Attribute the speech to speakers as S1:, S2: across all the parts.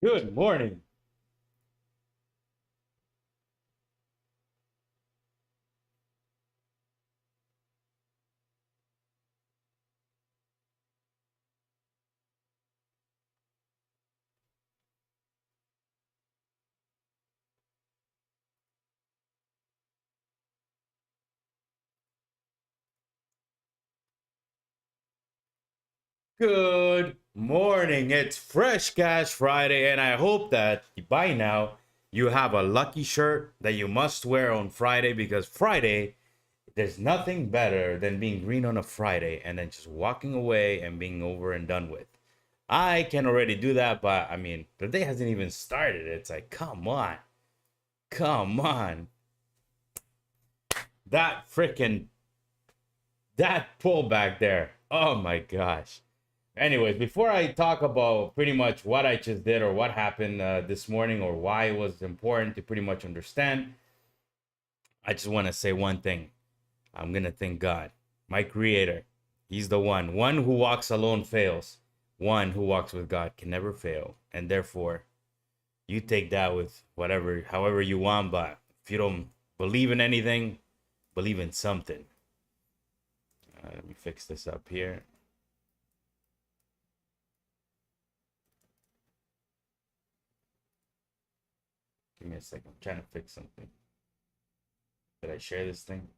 S1: Good morning. Good morning. It's Fresh Cash Friday, and I hope that by now you have a lucky shirt that you must wear on Friday because Friday, there's nothing better than being green on a Friday and then just walking away and being over and done with. I can already do that, but I mean, the day hasn't even started. It's like, come on, come on. That freaking, that pullback there. Oh my gosh. Anyways, before I talk about pretty much what I just did or what happened this morning or why it was important to pretty much understand, I just want to say one thing. I'm going to thank God, my creator. He's the one who walks alone fails. One who walks with God can never fail. And therefore, you take that with whatever, however you want. But if you don't believe in anything, believe in something. Let me fix this up here. Give me a second. I'm trying to fix something. Did I share this thing?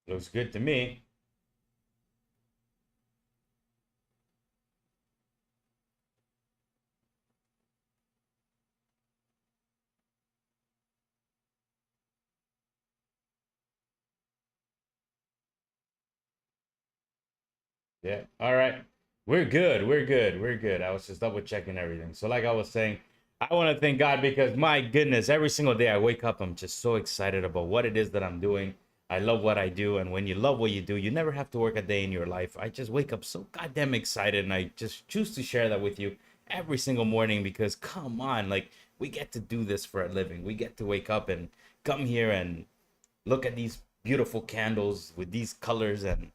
S1: Looks good to me. Yeah. All right. We're good. We're good. We're good. I was just double checking everything. So, like I was saying, I want to thank God because my goodness, every single day I wake up, I'm just so excited about what it is that I'm doing. I love what I do. And when you love what you do, you never have to work a day in your life. I just wake up so goddamn excited. And I just choose to share that with you every single morning because come on, like we get to do this for a living. We get to wake up and come here and look at these beautiful candles with these colors and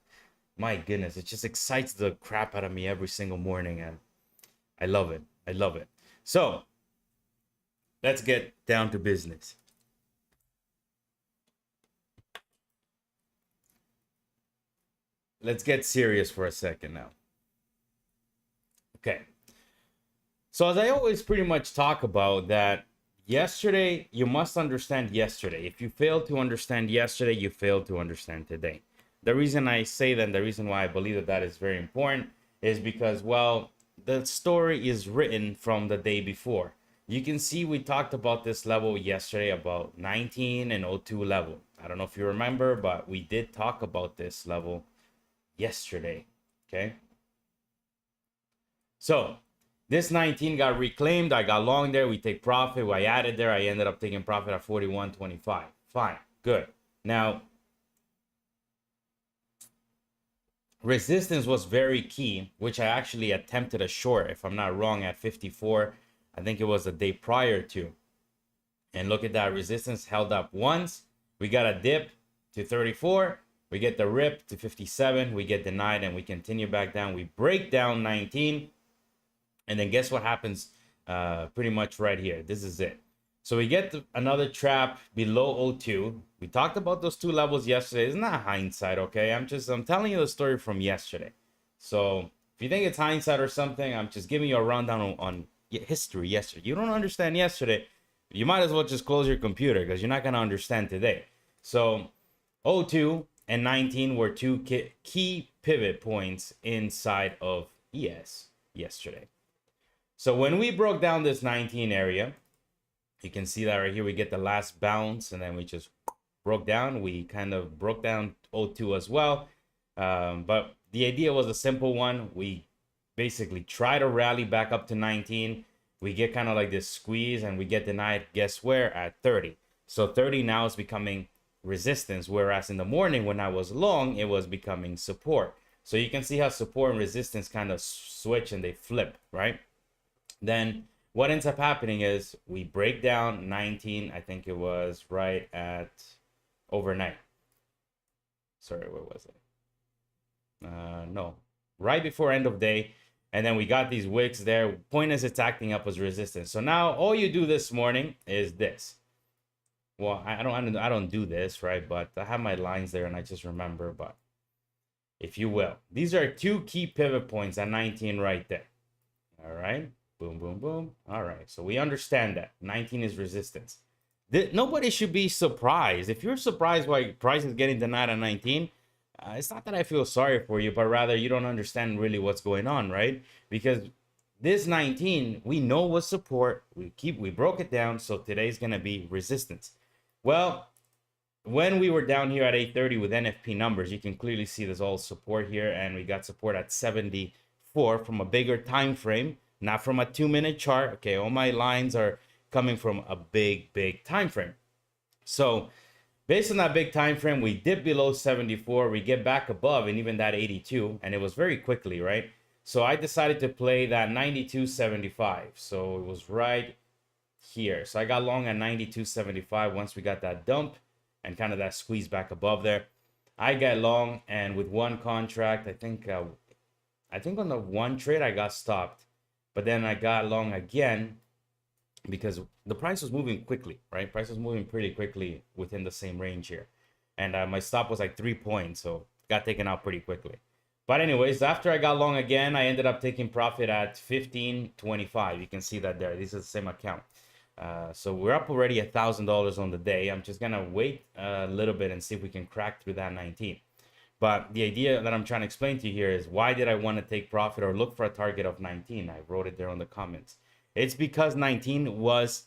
S1: my goodness, it just excites the crap out of me every single morning, and I love it. I love it. So let's get down to business. Let's get serious for a second now. Okay. So as I always pretty much talk about that yesterday, you must understand yesterday. If you fail to understand yesterday, you fail to understand today. The reason I say that, and the reason why I believe that that is very important is because, well, the story is written from the day before. You can see we talked about this level yesterday about 19 and 02 level. I don't know if you remember, but we did talk about this level yesterday. Okay. So this 19 got reclaimed. I got long there. We take profit. I added there. I ended up taking profit at 41.25. Fine. Good. Now, resistance was very key, which I actually attempted a short, if I'm not wrong, at 54. I think it was the day prior to. And look at that. Resistance held up once. We got a dip to 34. We get the rip to 57. We get denied and we continue back down. We break down 19. And then guess what happens pretty much right here. This is it. So we get another trap below 02. We talked about those two levels yesterday. It's not hindsight, okay? I'm telling you the story from yesterday. So if you think it's hindsight or something, I'm just giving you a rundown on history yesterday. You don't understand yesterday, you might as well just close your computer because you're not going to understand today. So 02 and 19 were two key pivot points inside of ES yesterday. So when we broke down this 19 area, you can see that right here, we get the last bounce and then we just broke down. We kind of broke down 02 as well. But the idea was a simple one. We basically try to rally back up to 19. We get kind of like this squeeze and we get denied, guess where? At 30. So 30 now is becoming resistance, whereas in the morning when I was long, it was becoming support. So you can see how support and resistance kind of switch and they flip, right? Then what ends up happening is we break down 19. I think it was right at overnight. Sorry, where was it? No, right before end of day. And then we got these wicks there. Point is it's acting up as resistance. So now all you do this morning is this. Well, I don't do this, right? But I have my lines there and I just remember, but if you will, these are two key pivot points at 19 right there. All right. Boom, boom, boom. All right. So we understand that 19 is resistance. Nobody should be surprised. If you're surprised why price is getting denied at 19, it's not that I feel sorry for you, but rather you don't understand really what's going on, right? Because this 19, we know was support. We broke it down. So today's going to be resistance. Well, when we were down here at 830 with NFP numbers, you can clearly see there's all support here, and we got support at 74 from a bigger time frame, not from a 2-minute chart. Okay, all my lines are coming from a big time frame. So based on that big time frame, we dip below 74, we get back above, and even that 82, and it was very quickly, right? So I decided to play that 92.75. So it was right here. So I got long at 92.75 once we got that dump and kind of that squeeze back above there. I got long, and with one contract, I think on the one trade I got stopped, but then I got long again because the price was moving quickly, right? Price was moving pretty quickly within the same range here, and my stop was like 3 points, so got taken out pretty quickly. But anyways, after I got long again, I ended up taking profit at 15.25. You can see that there. This is the same account. So we're up already $1,000 on the day. I'm just gonna wait a little bit and see if we can crack through that 19. But the idea that I'm trying to explain to you here is, why did I want to take profit or look for a target of 19? I wrote it there on the comments. It's because 19 was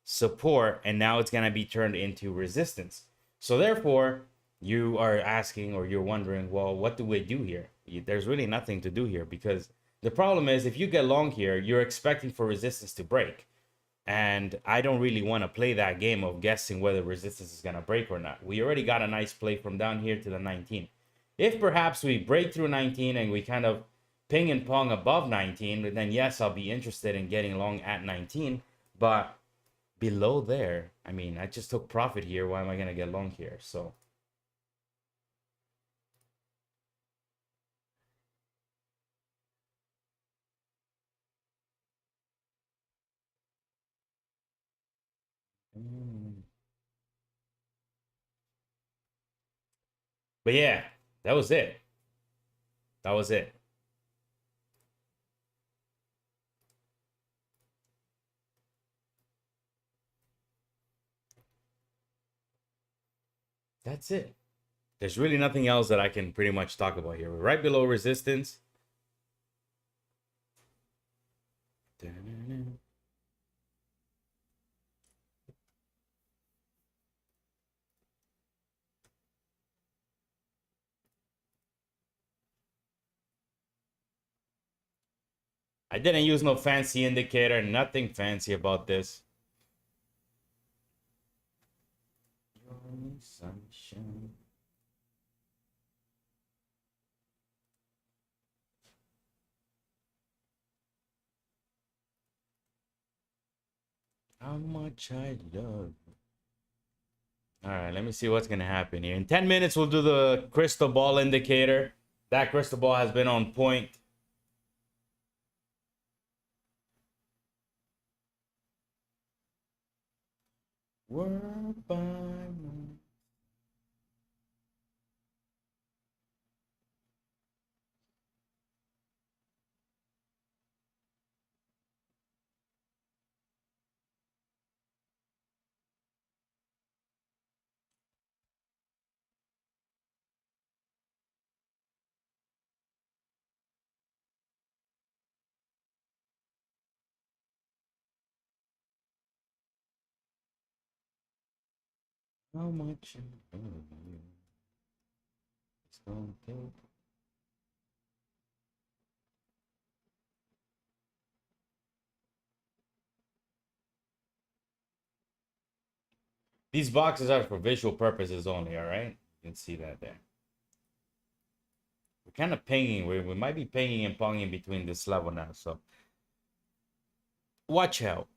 S1: support and now it's gonna be turned into resistance. So therefore, you are asking, or you're wondering, well, what do we do here? There's really nothing to do here, because the problem is, if you get long here, you're expecting for resistance to break. And I don't really want to play that game of guessing whether resistance is going to break or not. We already got a nice play from down here to the 19. If perhaps we break through 19 and we kind of ping and pong above 19, then yes, I'll be interested in getting long at 19. But below there, I mean, I just took profit here. Why am I going to get long here? So but yeah, that was it. That was it. That's it. There's really nothing else that I can pretty much talk about here. We're right below resistance. I didn't use no fancy indicator, nothing fancy about this. Sunshine. How much I love. All right, let me see what's gonna happen here. In 10 minutes, we'll do the crystal ball indicator. That crystal ball has been on point. Word by mouth. How much I love you. It's gonna take. These boxes are for visual purposes only, all right? You can see that there. kind of pinging. We might be pinging and ponging between this level now. So watch out.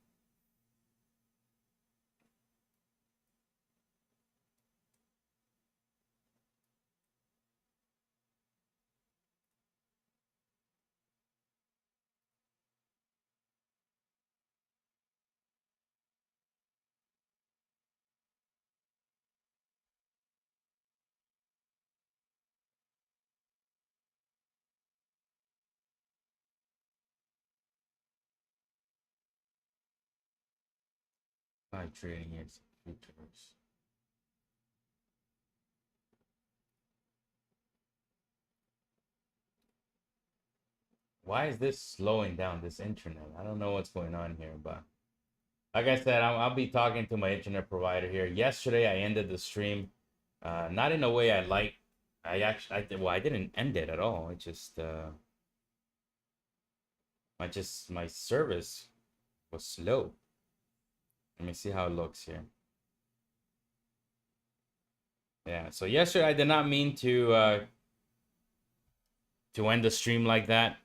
S1: Trading executors. Why is this slowing down this internet? I don't know what's going on here, but like I said, I'll be talking to my internet provider here. Yesterday, I ended the stream, not in a way I like. I didn't end it at all. It just, my service was slow. Let me see how it looks here. Yeah, so yesterday I did not mean to end the stream like that.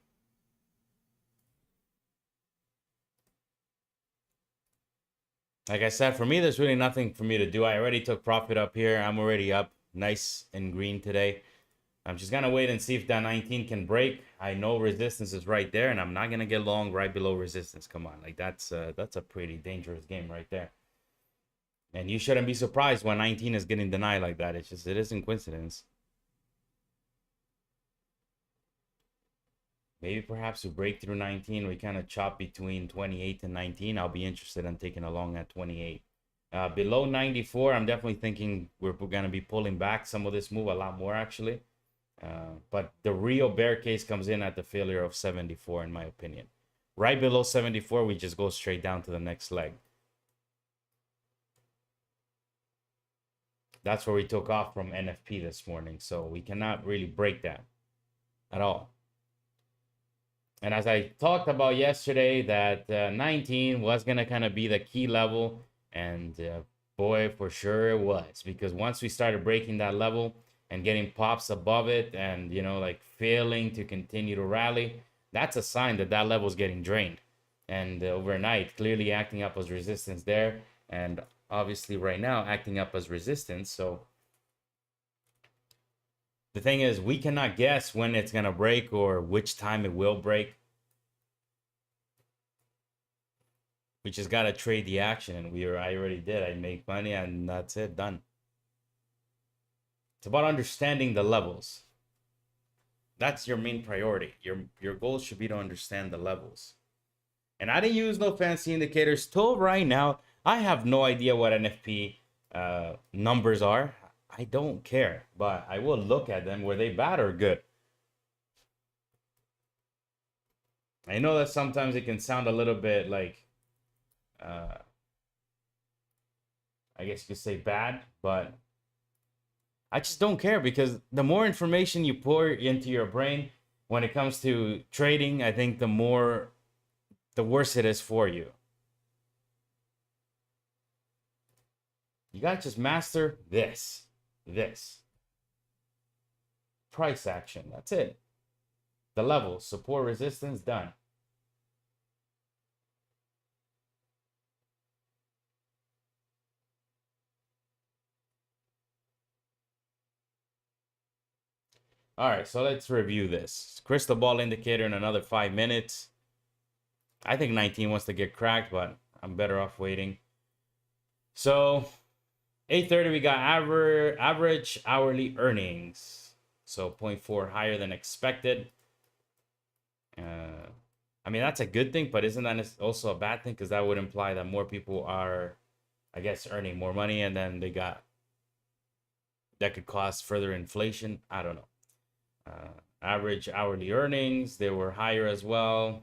S1: Like I said, for me, there's really nothing for me to do. I already took profit up here. I'm already up nice and green today. I'm just gonna wait and see if that 19 can break. I know resistance is right there, and I'm not gonna get long right below resistance. Come on, like that's a pretty dangerous game right there. And you shouldn't be surprised when 19 is getting denied like that. It's just, it isn't coincidence. Maybe perhaps we break through 19. We kind of chop between 28 and 19. I'll be interested in taking a long at 28. Below 94, I'm definitely thinking we're going to be pulling back some of this move a lot more, actually. But the real bear case comes in at the failure of 74, in my opinion. Right below 74, we just go straight down to the next leg. That's where we took off from NFP this morning. So we cannot really break that at all. And as I talked about yesterday, that 19 was going to kind of be the key level. And boy, for sure it was. Because once we started breaking that level and getting pops above it and, you know, like failing to continue to rally, that's a sign that that level is getting drained. And overnight, clearly acting up as resistance there. And obviously right now acting up as resistance. So the thing is, we cannot guess when it's going to break or which time it will break. We just got to trade the action, and I already did. I make money, and that's it, done. It's about understanding the levels. That's your main priority. Your goal should be to understand the levels. And I didn't use no fancy indicators till right now. I have no idea what NFP numbers are. I don't care, but I will look at them. Were they bad or good? I know that sometimes it can sound a little bit like, I guess you could say bad, but I just don't care, because the more information you pour into your brain when it comes to trading, I think the worse it is for you. You got to just master this. Price action, that's it. The levels, support, resistance, done. All right, so let's review this. Crystal ball indicator in another 5 minutes. I think 19 wants to get cracked, but I'm better off waiting. So 8:30, we got average hourly earnings. So 0.4 higher than expected. I mean, that's a good thing, but isn't that also a bad thing? Because that would imply that more people are, I guess, earning more money, and then that could cause further inflation. I don't know. Average hourly earnings, they were higher as well.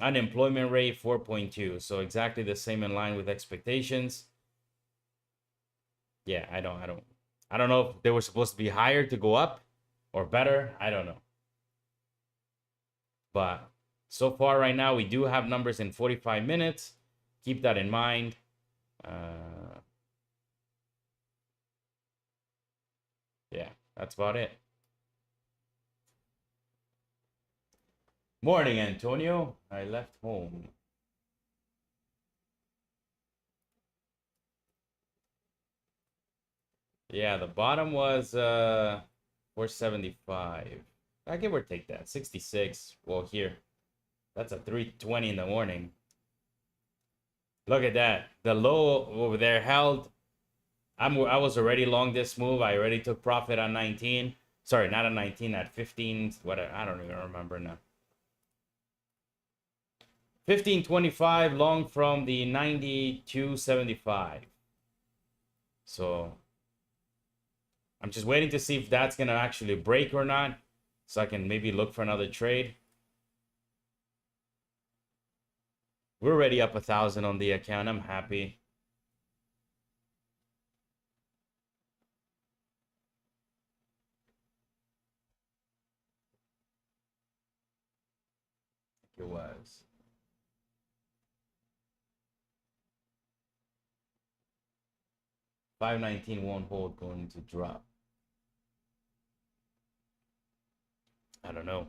S1: Unemployment rate 4.2, so exactly the same, in line with expectations. Yeah, I don't know if they were supposed to be higher to go up or better. I don't know. But so far right now, we do have numbers in 45 minutes. Keep that in mind. Yeah, That's about it. Morning, Antonio. I left home. Yeah, the bottom was 475. I give or take that. 66. Well, here. That's a 320 in the morning. Look at that. The low over there held. I was already long this move. I already took profit on 19. Sorry, not on 19, at 15. What, I don't even remember now. 1525 long from the 92.75. So I'm just waiting to see if that's gonna actually break or not, so I can maybe look for another trade. We're already up 1,000 on the account. I'm happy. It was. $519 won't hold, going to drop. I don't know.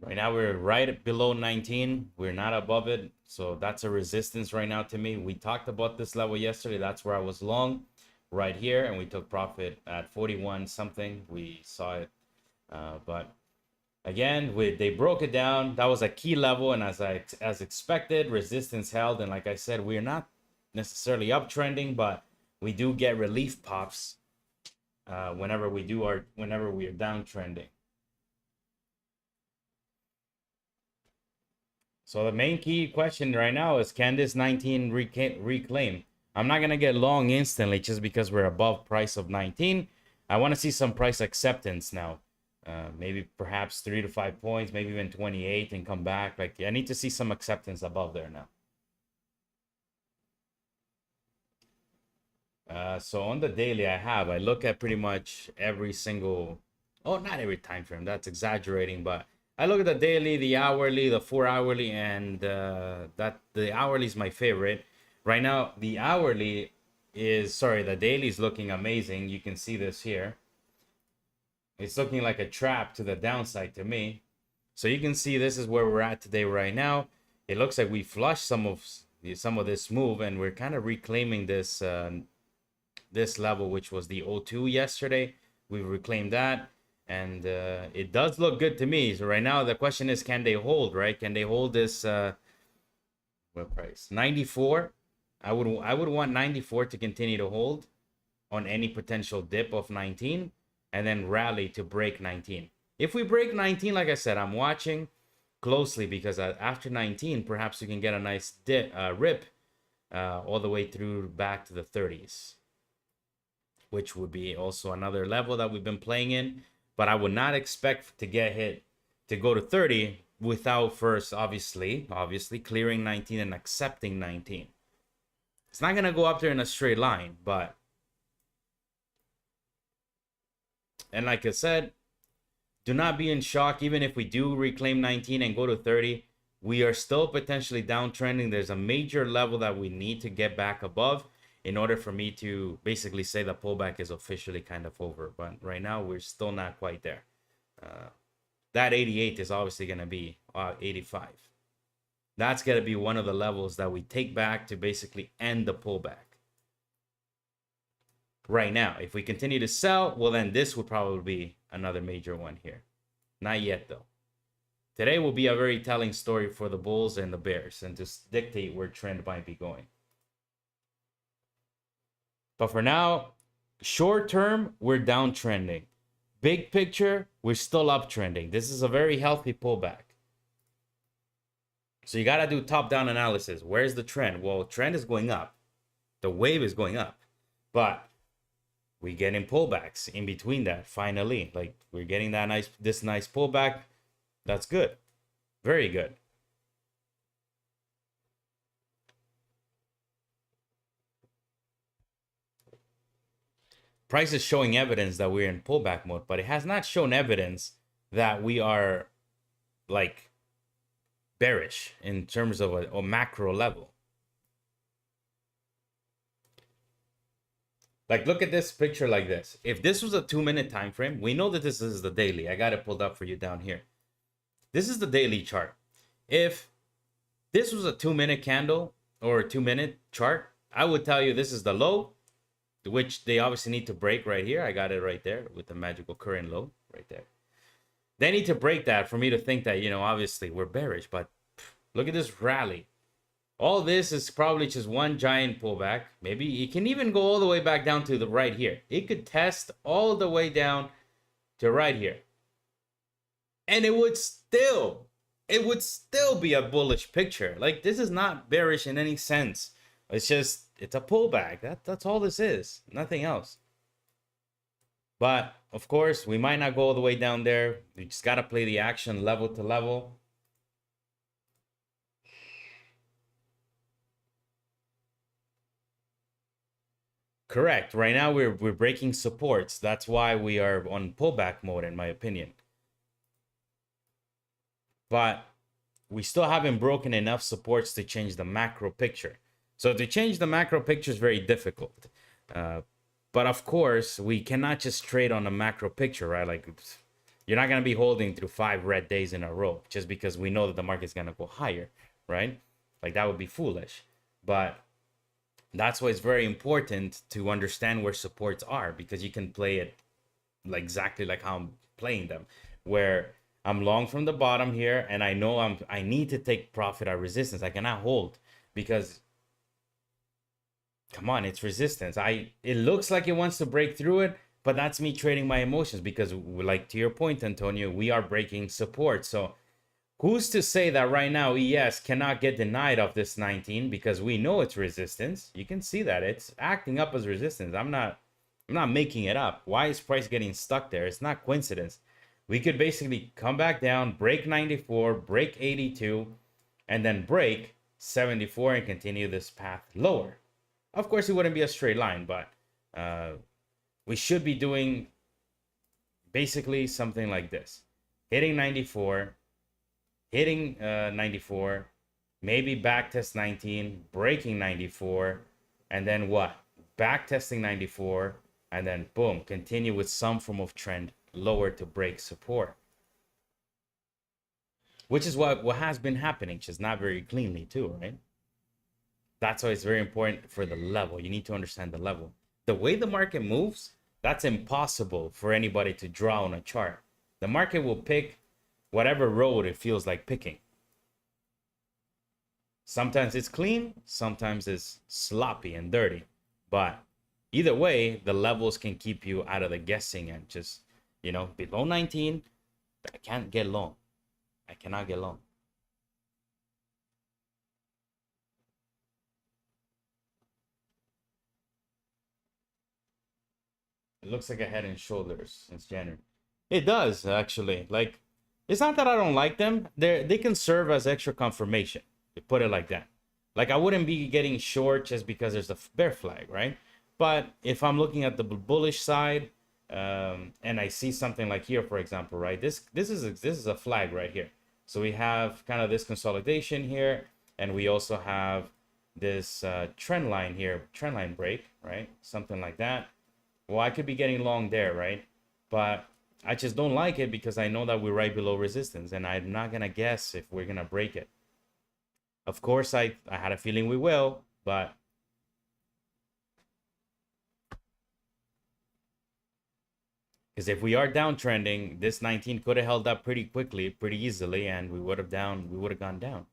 S1: Right now we're right below 19. We're not above it. So that's a resistance right now to me. We talked about this level yesterday. That's where I was long right here. And we took profit at 41 something. We saw it. But again, they broke it down. That was a key level. And as expected, resistance held. And like I said, we're not necessarily uptrending, but we do get relief pops whenever we are downtrending. So the main key question right now is, can this 19 reclaim? I'm not going to get long instantly just because we're above price of 19. I want to see some price acceptance now. Maybe perhaps 3 to 5 points, maybe even 28 and come back. Like, I need to see some acceptance above there now. So on the daily I look at pretty much every single, not every time frame, that's exaggerating, but I look at the daily, the hourly, the 4 hourly, and that the hourly is my favorite. Right now, the daily is looking amazing. You can see this here. It's looking like a trap to the downside to me. So you can see this is where we're at today right now. It looks like we flushed some of this move, and we're kind of reclaiming this this level, which was the 02 yesterday. We reclaimed that, and it does look good to me. So right now the question is, can they hold, right? Can they hold this what price? 94. I would want 94 to continue to hold on any potential dip of 19, and then rally to break 19. If we break 19, like I said, I'm watching closely, because after 19 perhaps we can get a nice rip all the way through back to the 30s, which would be also another level that we've been playing in. But I would not expect to get hit to go to 30 without first, obviously clearing 19 and accepting 19. It's not going to go up there in a straight line, but, and like I said, do not be in shock. Even if we do reclaim 19 and go to 30, we are still potentially downtrending. There's a major level that we need to get back above in order for me to basically say the pullback is officially kind of over. But right now, we're still not quite there. That 88 is obviously going to be 85. That's going to be one of the levels that we take back to basically end the pullback. Right now, if we continue to sell, well, then this would probably be another major one here. Not yet, though. Today will be a very telling story for the bulls and the bears, and to dictate where trend might be going. But for now, short term, we're downtrending. Big picture, we're still uptrending. This is a very healthy pullback. So you got to do top-down analysis. Where's the trend? Well, trend is going up. The wave is going up. But we get in pullbacks in between that, finally. Like, we're getting this nice pullback. That's good. Very good. Price is showing evidence that we're in pullback mode, but it has not shown evidence that we are like bearish in terms of a macro level. Like, look at this picture like this. If this was a 2-minute time frame, we know that this is the daily. I got it pulled up for you down here. This is the daily chart. If this was a 2-minute candle or a 2-minute chart, I would tell you this is the low, which they obviously need to break right here. I got it right there with the magical current low right there. They need to break that for me to think that, obviously we're bearish, but look at this rally. All this is probably just one giant pullback. Maybe it can even go all the way back down to the right here. It could test all the way down to right here. And it would still be a bullish picture. Like, this is not bearish in any sense. It's a pullback. That's all this is. Nothing else. But of course, we might not go all the way down there. We just got to play the action level to level. Correct. Right now we're breaking supports. That's why we are on pullback mode, in my opinion. But we still haven't broken enough supports to change the macro picture. So to change the macro picture is very difficult. But of course, we cannot just trade on a macro picture, right? Like, you're not going to be holding through 5 red days in a row just because we know that the market's going to go higher, right? Like, that would be foolish. But that's why it's very important to understand where supports are, because you can play it like exactly like how I'm playing them, where I'm long from the bottom here and I know I need to take profit at resistance. I cannot hold because, come on, it's resistance. It looks like it wants to break through it, but that's me trading my emotions because, like, to your point, Antonio, we are breaking support. So who's to say that right now ES cannot get denied off this 19, because we know it's resistance. You can see that it's acting up as resistance. I'm not making it up. Why is price getting stuck there? It's not coincidence. We could basically come back down, break 94, break 82, and then break 74 and continue this path lower. Of course, it wouldn't be a straight line, but we should be doing basically something like this. Hitting 94, hitting 94, maybe back test 19, breaking 94, and then what? Back testing 94, and then boom, continue with some form of trend lower to break support. Which is what has been happening, just not very cleanly too, right? That's why it's very important for the level. You need to understand the level. The way the market moves, that's impossible for anybody to draw on a chart. The market will pick whatever road it feels like picking. Sometimes it's clean, sometimes it's sloppy and dirty. But either way, the levels can keep you out of the guessing and just, below 19, I can't get long. I cannot get long. It looks like a head and shoulders since January. It does, actually. Like, it's not that I don't like them. They can serve as extra confirmation. To put it like that. Like, I wouldn't be getting short just because there's a bear flag, right? But if I'm looking at the bullish side, and I see something like here, for example, right? This is a flag right here. So we have kind of this consolidation here, and we also have this trend line here, trend line break, right? Something like that. Well, I could be getting long there, right? But I just don't like it because I know that we're right below resistance, and I'm not gonna guess if we're gonna break it. Of course, I had a feeling we will, but because if we are downtrending, this 19 could have held up pretty quickly, pretty easily, and we would have gone down.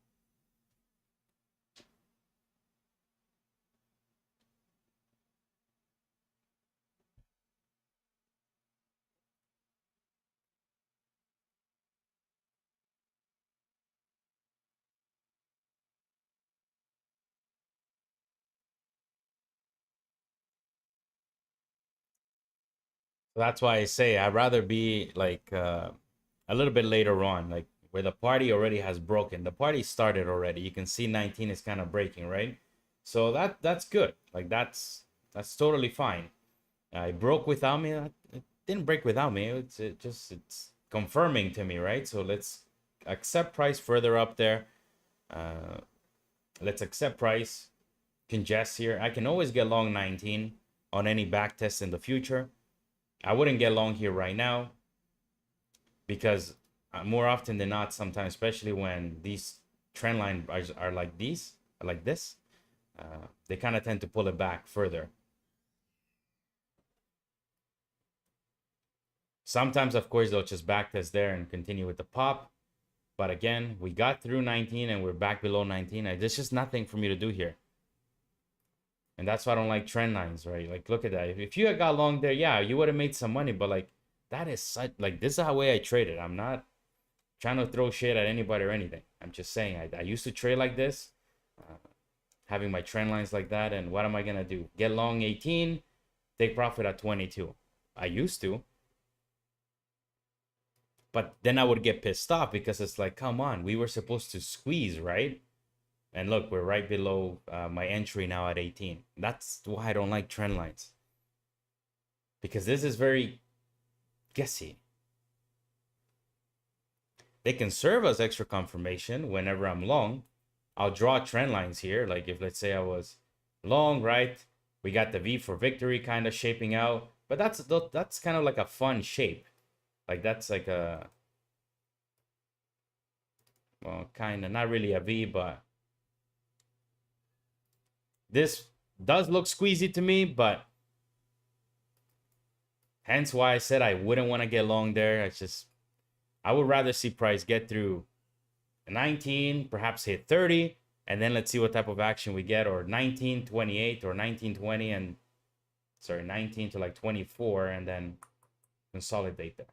S1: That's why I say I'd rather be like a little bit later on, like where the party already has broken. The party started already. You can see 19 is kind of breaking, right? So that's good. Like that's totally fine. It broke without me. It didn't break without me. It's confirming to me, right? So let's accept price further up there. Let's accept price. Congest here. I can always get long 19. on any back test in the future. I wouldn't get long here right now because more often than not, sometimes, especially when these trend lines are like these, like this, they kind of tend to pull it back further. Sometimes, of course, they'll just backtest there and continue with the pop. But again, we got through 19 and we're back below 19. There's just nothing for me to do here. And that's why I don't like trend lines, right? Like, look at that. If you had got long there, yeah, you would have made some money. But like, that is such, like, this is the way I traded. I'm not trying to throw shit at anybody or anything. I'm just saying, I used to trade like this, having my trend lines like that. And what am I going to do? Get long 18, take profit at 22. I used to. But then I would get pissed off because it's like, come on, we were supposed to squeeze, right? And look, we're right below my entry now at 18. That's why I don't like trend lines. Because this is very guessy. They can serve as extra confirmation whenever I'm long. I'll draw trend lines here. Like if, let's say I was long, right? We got the V for victory kind of shaping out. But that's kind of like a fun shape. Like that's like a, well, kind of, not really a V, but this does look squeezy to me, but hence why I said I wouldn't want to get long there. It's just, I would rather see price get through 19, perhaps hit 30, and then let's see what type of action we get, or 19.28 or 19.20 and, sorry, 19 to like 24, and then consolidate there.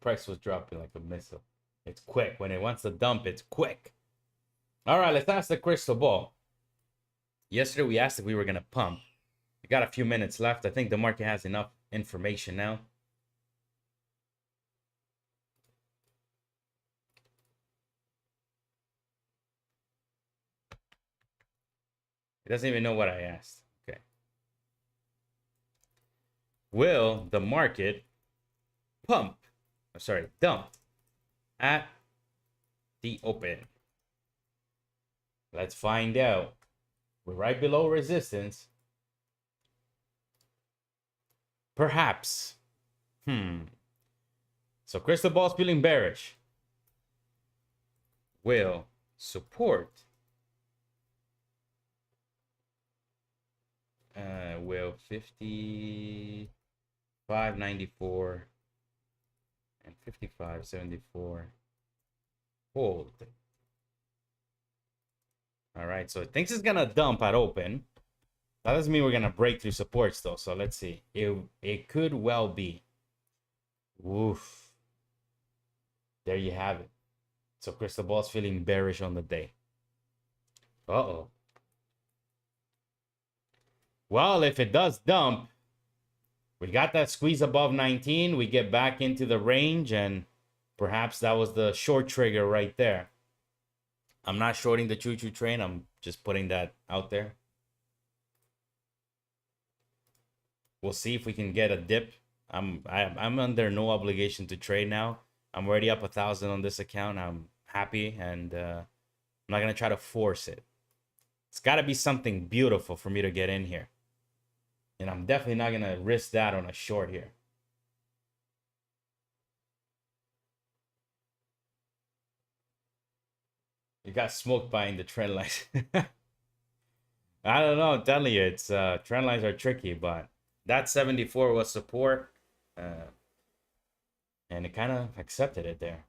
S1: Price was dropping like a missile. It's quick. When it wants to dump, it's quick. All right, let's ask the crystal ball. Yesterday, we asked if we were going to pump. We got a few minutes left. I think the market has enough information now. It doesn't even know what I asked. Okay. Will the market pump? Sorry, dump at the open? Let's find out. We're right below resistance. Perhaps. So crystal ball's feeling bearish. Will support. Will 55.94 and 55.74 hold. All right, so it thinks it's gonna dump at open. That doesn't mean we're gonna break through supports though. So let's see. It could well be. Woof. There you have it. So crystal ball's feeling bearish on the day. Uh-oh. Well, if it does dump, we got that squeeze above 19. We get back into the range, and perhaps that was the short trigger right there. I'm not shorting the choo-choo train. I'm just putting that out there. We'll see if we can get a dip. I'm under no obligation to trade now. I'm already up 1,000 on this account. I'm happy, and I'm not gonna try to force it. It's got to be something beautiful for me to get in here. And I'm definitely not going to risk that on a short here. You got smoked buying the trend lines. I don't know. I'm telling you, it's trend lines are tricky, but that 74 was support. And it kind of accepted it there.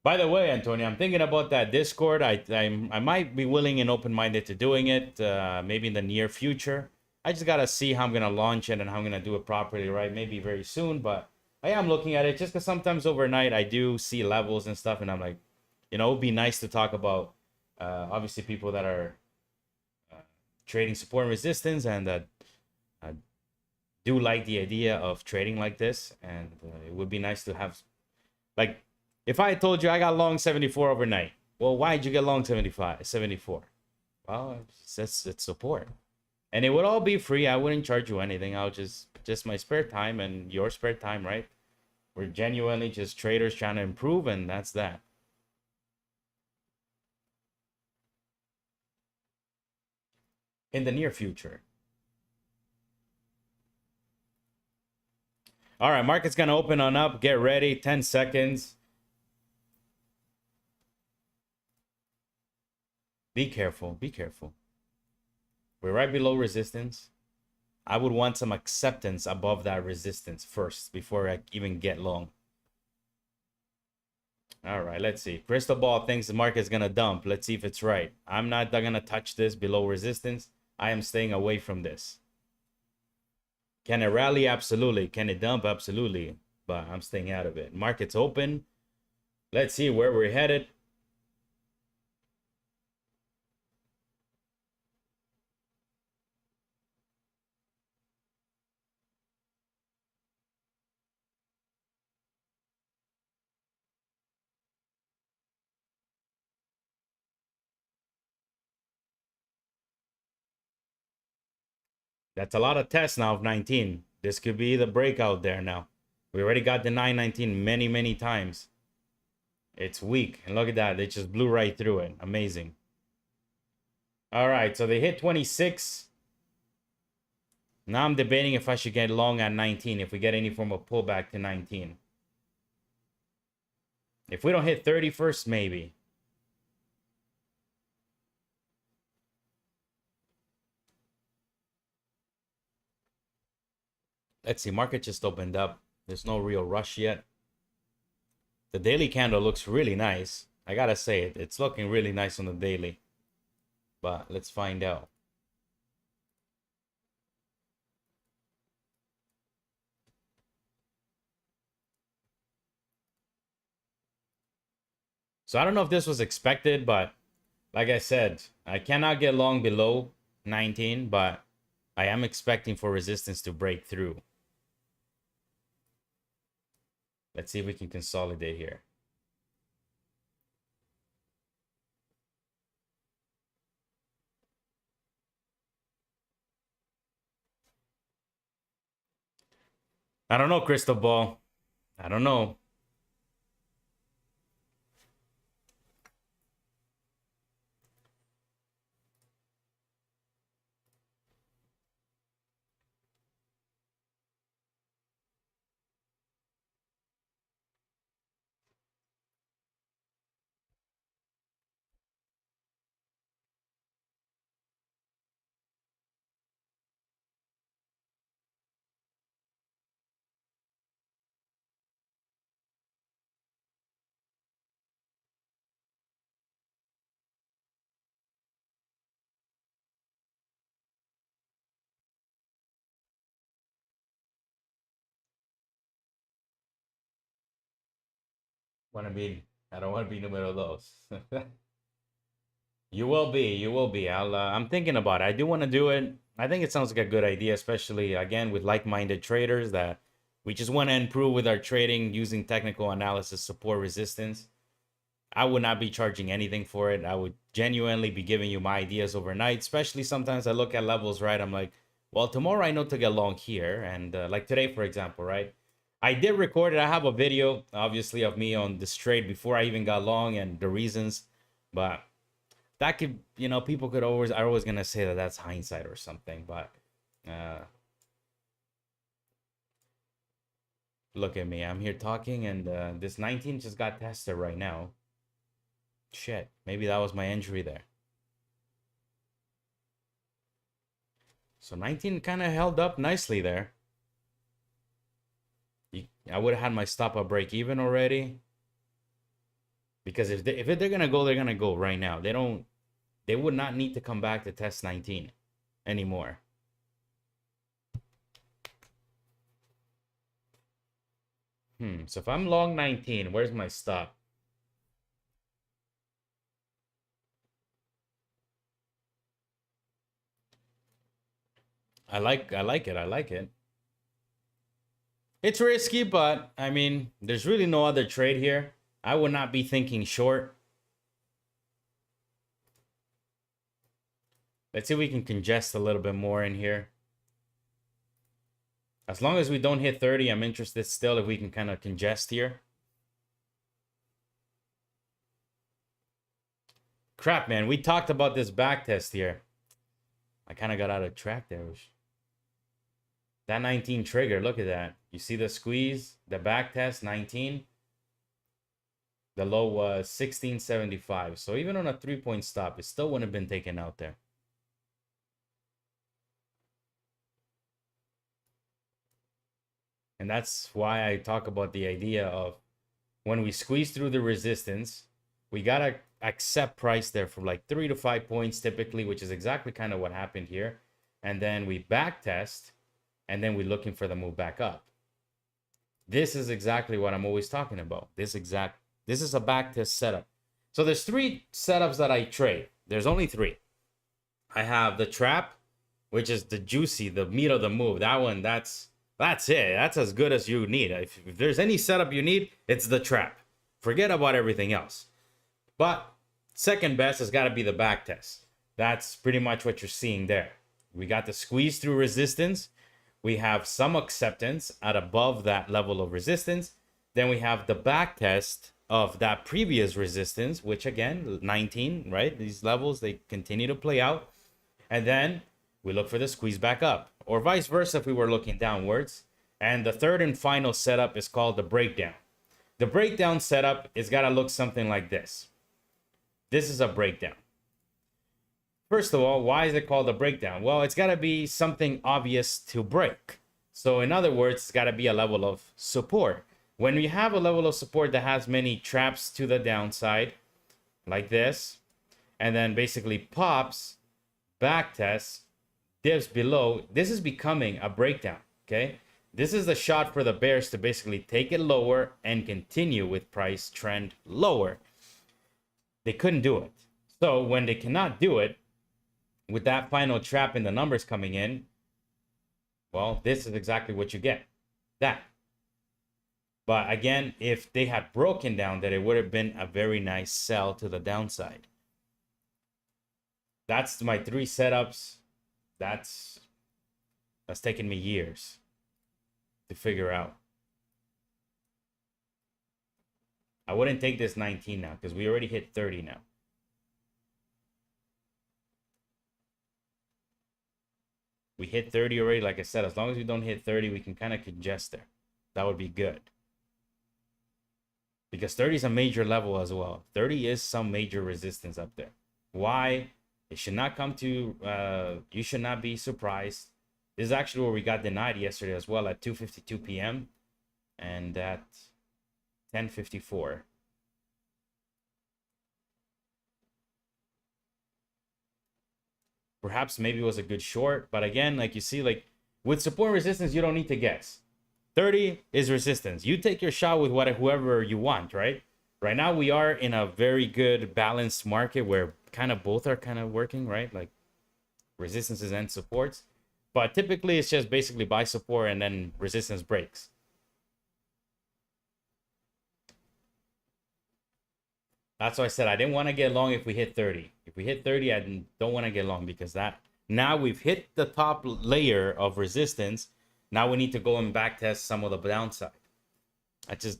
S1: By the way, Antonio, I'm thinking about that Discord. I might be willing and open-minded to doing it maybe in the near future. I just got to see how I'm going to launch it and how I'm going to do it properly, right? Maybe very soon, but I am looking at it just because sometimes overnight I do see levels and stuff, and I'm like, you know, it would be nice to talk about, obviously, people that are trading support and resistance and that do like the idea of trading like this, and it would be nice to have, like, if I told you I got long 74 overnight, well, why did you get long 74? Well, it's support. And it would all be free. I wouldn't charge you anything. I'll just my spare time and your spare time, right? We're genuinely just traders trying to improve, and that's that. In the near future. All right, market's going to open on up. Get ready. 10 seconds. Be careful. Be careful. We're right below resistance. I would want some acceptance above that resistance first before I even get long. All right, let's see. Crystal ball thinks the market's going to dump. Let's see if it's right. I'm not going to touch this below resistance. I am staying away from this. Can it rally? Absolutely. Can it dump? Absolutely. But I'm staying out of it. Market's open. Let's see where we're headed. That's a lot of tests now of 19. This could be the breakout there now. We already got the 919 many, many times. It's weak. And look at that. They just blew right through it. Amazing. All right. So they hit 26. Now I'm debating if I should get long at 19 if we get any form of pullback to 19. If we don't hit 30 first, maybe. Let's see. Market just opened up. There's no real rush yet. The daily candle looks really nice. I gotta say it. It's looking really nice on the daily. But let's find out. So I don't know if this was expected, but like I said, I cannot get long below 19, but I am expecting for resistance to break through. Let's see if we can consolidate here. I don't know, crystal ball. I don't know. I don't want to be numero dos. You will be. You will be. I'm thinking about it. I do want to do it. I think it sounds like a good idea, especially again with like-minded traders that we just want to improve with our trading using technical analysis, support resistance. I would not be charging anything for it. I would genuinely be giving you my ideas overnight, especially sometimes I look at levels, right? I'm like, well, tomorrow I know to get long here. And like today, for example, right? I did record it. I have a video, obviously, of me on this trade before I even got long and the reasons. But that could, people could always, are always going to say that that's hindsight or something. But look at me. I'm here talking and this 19 just got tested right now. Shit, maybe that was my injury there. So 19 kind of held up nicely there. I would have had my stop at break even already. Because if they're gonna go, they're gonna go right now. They would not need to come back to test 19 anymore. So if I'm long 19, where's my stop? I like it. I like it. It's risky, but I mean, there's really no other trade here. I would not be thinking short. Let's see if we can congest a little bit more in here. As long as we don't hit 30, I'm interested still if we can kind of congest here. Crap, man. We talked about this back test here. I kind of got out of track there. That 19 trigger, look at that. You see the squeeze, the back test, 19. The low was 1675. So even on a 3-point stop, it still wouldn't have been taken out there. And that's why I talk about the idea of when we squeeze through the resistance, we got to accept price there for like 3 to 5 points typically, which is exactly kind of what happened here. And then we back test, and then we're looking for the move back up. This is exactly what I'm always talking about. This is a back test setup. So there's 3 setups that I trade. There's only 3. I have the trap, which is the juicy, the meat of the move. That one, that's it. That's as good as you need. If there's any setup you need, it's the trap. Forget about everything else. But second best has got to be the back test. That's pretty much what you're seeing there. We got the squeeze through resistance. We have some acceptance at above that level of resistance. Then we have the back test of that previous resistance, which again, 19, right? These levels, they continue to play out. And then we look for the squeeze back up, or vice versa if we were looking downwards. And the third and final setup is called the breakdown. The breakdown setup is got to look something like this. This is a breakdown. First of all, why is it called a breakdown? Well, it's got to be something obvious to break. So in other words, it's got to be a level of support. When we have a level of support that has many traps to the downside, like this, and then basically pops, back tests, dips below, this is becoming a breakdown, okay? This is the shot for the bears to basically take it lower and continue with price trend lower. They couldn't do it. So when they cannot do it, with that final trap in the numbers coming in, well, this is exactly what you get. That. But again, if they had broken down, that it would have been a very nice sell to the downside. That's my 3 setups. That's taken me years to figure out. I wouldn't take this 19 now because we already hit 30 now. We hit 30 already. Like I said, as long as we don't hit 30, we can kind of congest there. That would be good. Because 30 is a major level as well. 30 is some major resistance up there. Why? It should not come to, you should not be surprised. This is actually where we got denied yesterday as well at 2:52 p.m. and at 10:54. Perhaps maybe it was a good short, but again, like you see, like with support and resistance, you don't need to guess. 30 is resistance. You take your shot with whoever you want, right? Right now, we are in a very good balanced market where kind of both are kind of working, right? Like resistances and supports. But typically, it's just basically buy support and then resistance breaks. That's why I said I didn't want to get long if we hit 30. If we hit 30, I don't want to get long because that now we've hit the top layer of resistance. Now we need to go and back test some of the downside.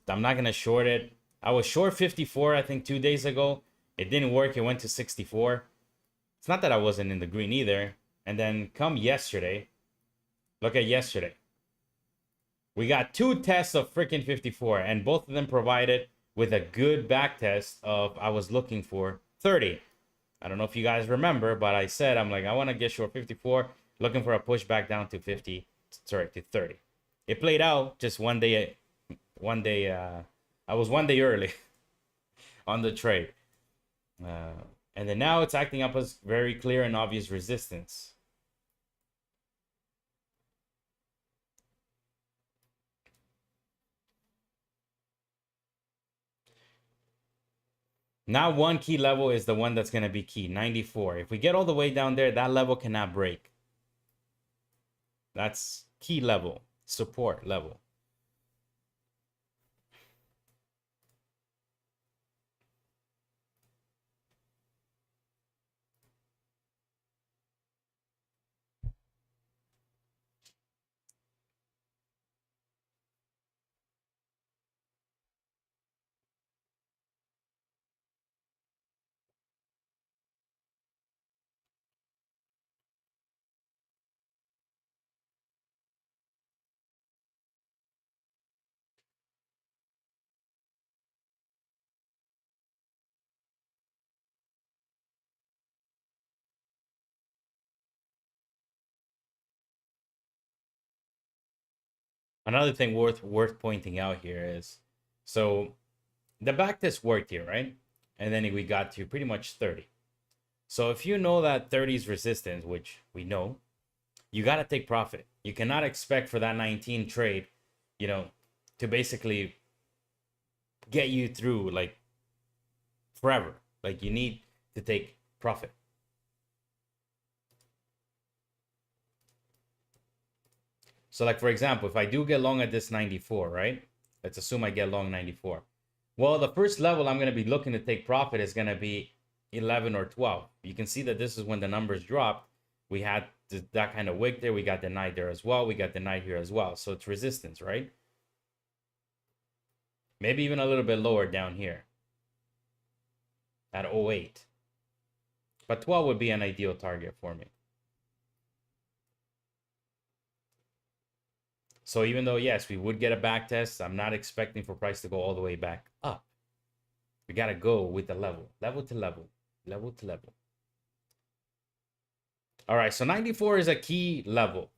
S1: I'm not going to short it. I was short 54, I think 2 days ago. It didn't work. It went to 64. It's not that I wasn't in the green either. And then come yesterday. Look at yesterday. We got 2 tests of freaking 54 and both of them provided with a good back test of I was looking for 30. I don't know if you guys remember, but I said I'm like I want to get short 54, looking for a push back down to 50, sorry, to 30. It played out just one day I was 1 day early on the trade. And then now it's acting up as very clear and obvious resistance. Now one key level is the one that's going to be key, 94. If we get all the way down there, that level cannot break. That's key level, support level. Another thing worth pointing out here is, so the backtest worked here, right? And then we got to pretty much 30. So if you know that 30 is resistance, which we know, you got to take profit. You cannot expect for that 19 trade, you know, to basically get you through like forever. Like you need to take profit. So like, for example, if I do get long at this 94, right? Let's assume I get long 94. Well, the first level I'm going to be looking to take profit is going to be 11 or 12. You can see that this is when the numbers dropped. We had that kind of wick there. We got denied there as well. We got denied here as well. So it's resistance, right? Maybe even a little bit lower down here at 08. But 12 would be an ideal target for me. So even though, yes, we would get a back test, I'm not expecting for price to go all the way back up. We got to go with the level to level, level to level. All right, so 94 is a key level.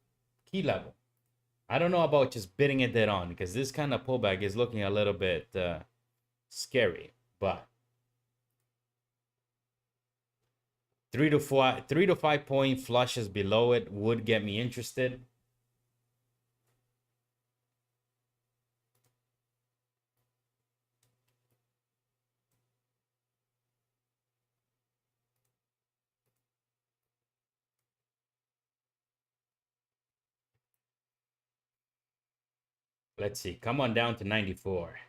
S1: I don't know about just bidding it dead on because this kind of pullback is looking a little bit scary, but 3 to 5 point flushes below it would get me interested. Let's see. Come on down to 94.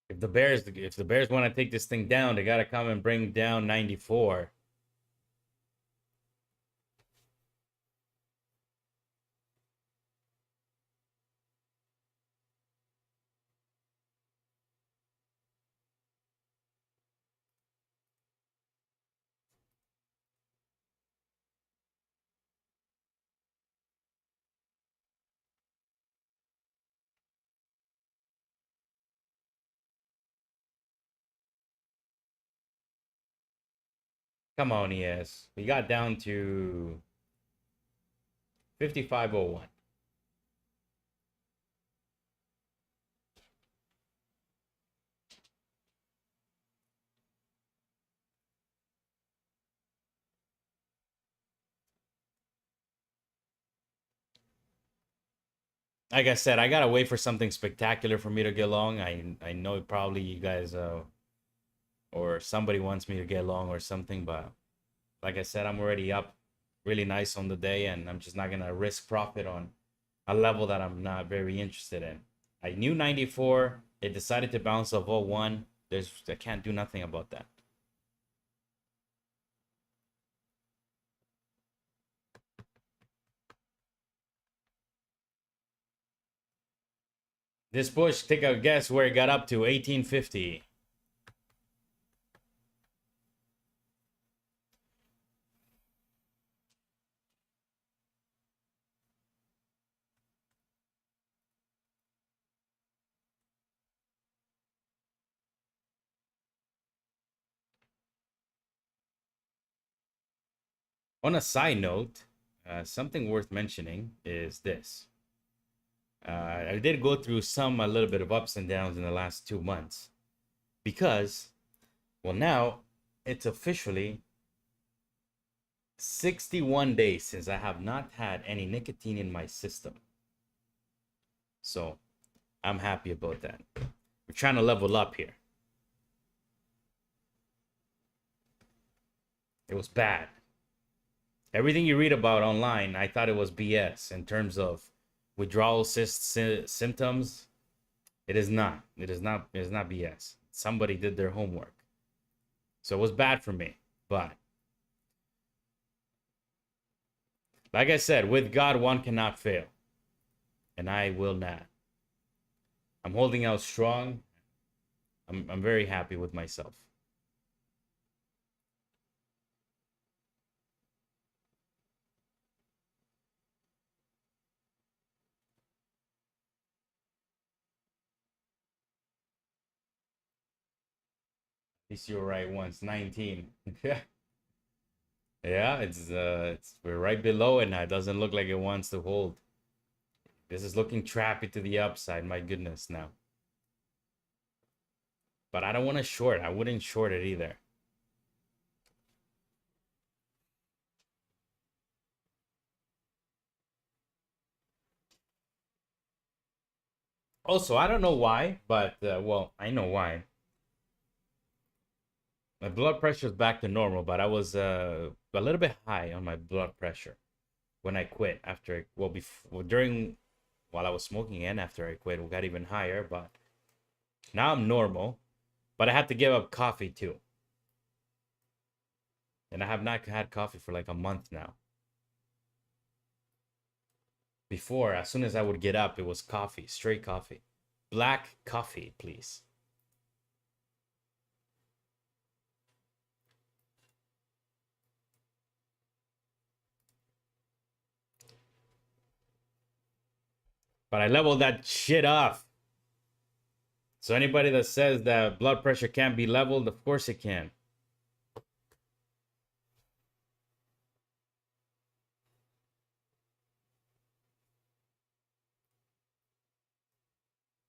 S1: If the Bears want to take this thing down, they got to come and bring down 94. Come on, ES. We got down to 5501. Like I said, I gotta wait for something spectacular for me to get long. I know probably you guys or somebody wants me to get long or something, but like I said, I'm already up really nice on the day, and I'm just not gonna risk profit on a level that I'm not very interested in. I knew 94. It decided to bounce off 01. I can't do nothing about that. This push, take a guess where it got up to 1850. On a side note, something worth mentioning is this. I did go through a little bit of ups and downs in the last 2 months because, well, now it's officially 61 days since I have not had any nicotine in my system. So I'm happy about that. We're trying to level up here. It was bad. Everything you read about online, I thought it was BS in terms of withdrawal symptoms. It is not. It is not BS. Somebody did their homework. So it was bad for me. But like I said, with God, one cannot fail. And I will not. I'm holding out strong. I'm very happy with myself. At least you were right once. 19. Yeah. Yeah, it's we're right below it now. It doesn't look like it wants to hold. This is looking trappy to the upside. My goodness now. But I don't want to short. I wouldn't short it either. Also, I don't know why, but well, I know why. My blood pressure is back to normal, but I was a little bit high on my blood pressure when I quit. After well, before during while I was smoking and after I quit, it got even higher. But now I'm normal. But I had to give up coffee too, and I have not had coffee for like a month now. Before, as soon as I would get up, it was coffee, straight coffee, black coffee, please. But I leveled that shit off. So anybody that says that blood pressure can't be leveled, of course it can.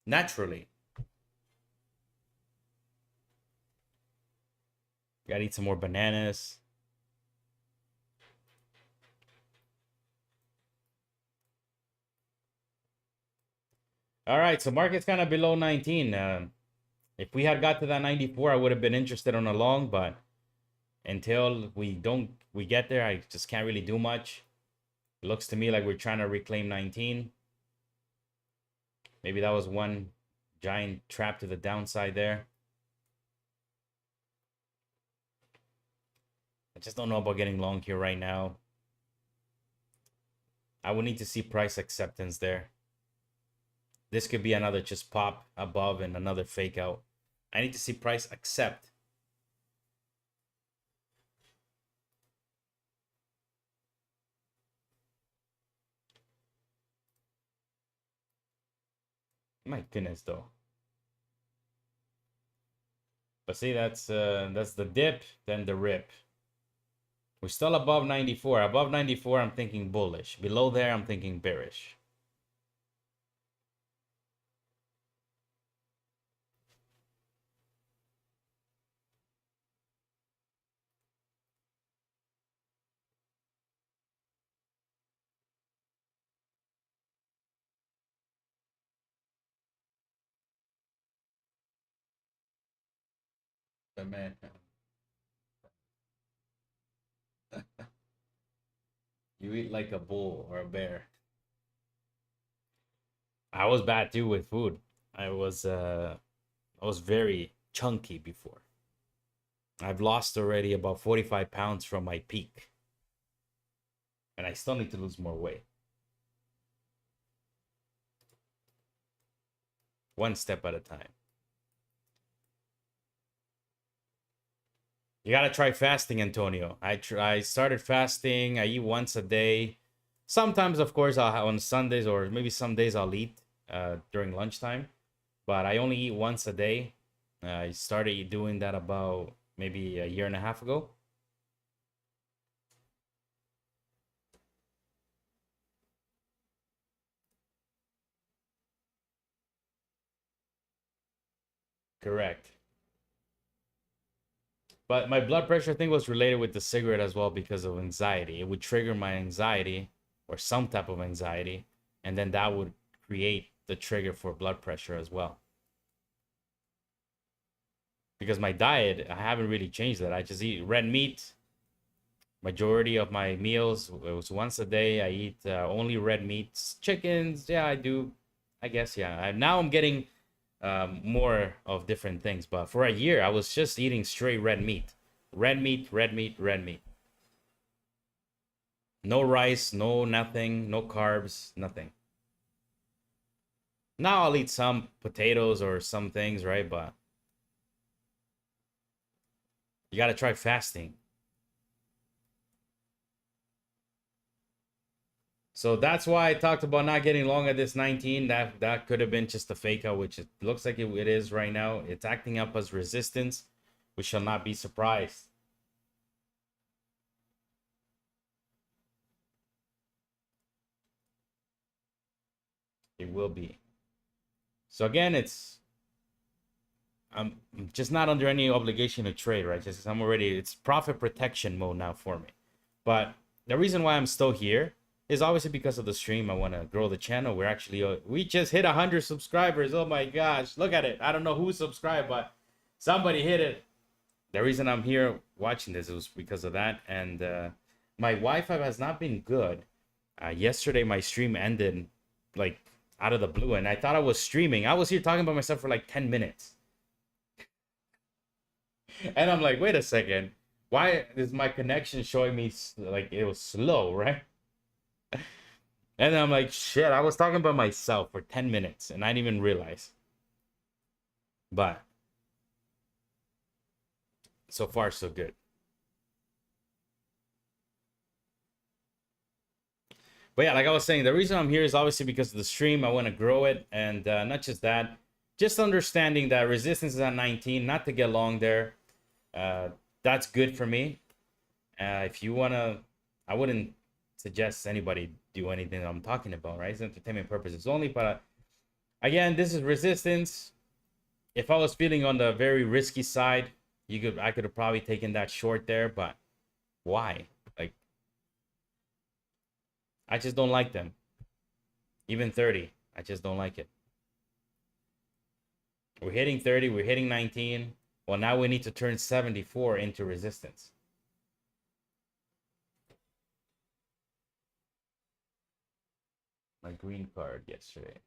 S1: Naturally. Gotta eat some more bananas. All right, so market's kind of below 19. If we had got to that 94, I would have been interested on a long, but until we get there, I just can't really do much. It looks to me like we're trying to reclaim 19. Maybe that was one giant trap to the downside there. I just don't know about getting long here right now. I would need to see price acceptance there. This could be another just pop above and another fake out. I need to see price accept. My goodness, though. But see, that's the dip, then the rip. We're still above 94. Above 94, I'm thinking bullish. Below there, I'm thinking bearish. The man. You eat like a bull or a bear. I was bad too with food. I was very chunky before. I've lost already about 45 pounds from my peak. And I still need to lose more weight. One step at a time. You gotta try fasting, Antonio. I started fasting. I eat once a day. Sometimes, of course, I'll have on Sundays or maybe some days I'll eat during lunchtime. But I only eat once a day. I started doing that about maybe a year and a half ago. Correct. But my blood pressure thing was related with the cigarette as well because of anxiety. It would trigger my anxiety or some type of anxiety, and then that would create the trigger for blood pressure as well. Because my diet, I haven't really changed that. I just eat red meat. Majority of my meals, it was once a day. I eat only red meats, chickens. Yeah, I do. I guess yeah. Now I'm getting more of different things. But for a year, I was just eating straight red meat. Red meat, red meat, red meat. No rice, no nothing, no carbs, nothing. Now I'll eat some potatoes or some things, right? But You got to try fasting. So that's why I talked about not getting long at this 19. That could have been just a fake out, which it looks like it is right now. It's acting up as resistance. We shall not be surprised. It will be. So again, I'm just not under any obligation to trade, right? Just I'm already, it's profit protection mode now for me. But the reason why I'm still here is obviously because of the stream. I want to grow the channel. We're actually, we just hit 100 subscribers. Oh my gosh, look at it. I don't know who subscribed, but somebody hit it. The reason I'm here watching this was because of that. And my Wi-Fi has not been good. Yesterday, my stream ended like out of the blue, and I thought I was streaming. I was here talking about myself for like 10 minutes. And I'm like, wait a second. Why is my connection showing me like it was slow, right? And I'm like, shit, I was talking about myself for 10 minutes and I didn't even realize. But so far, so good. But yeah, like I was saying, the reason I'm here is obviously because of the stream. I want to grow it. And not just that, just understanding that resistance is at 19, not to get long there. That's good for me. If you want to, I wouldn't suggest anybody do anything that I'm talking about, right? It's entertainment purposes only. But again, this is resistance. If I was feeling on the very risky side, I could have probably taken that short there, but why? Like, I just don't like them. Even 30, I just don't like it. We're hitting 30, we're hitting 19. Well, now we need to turn 74 into resistance. My green card yesterday.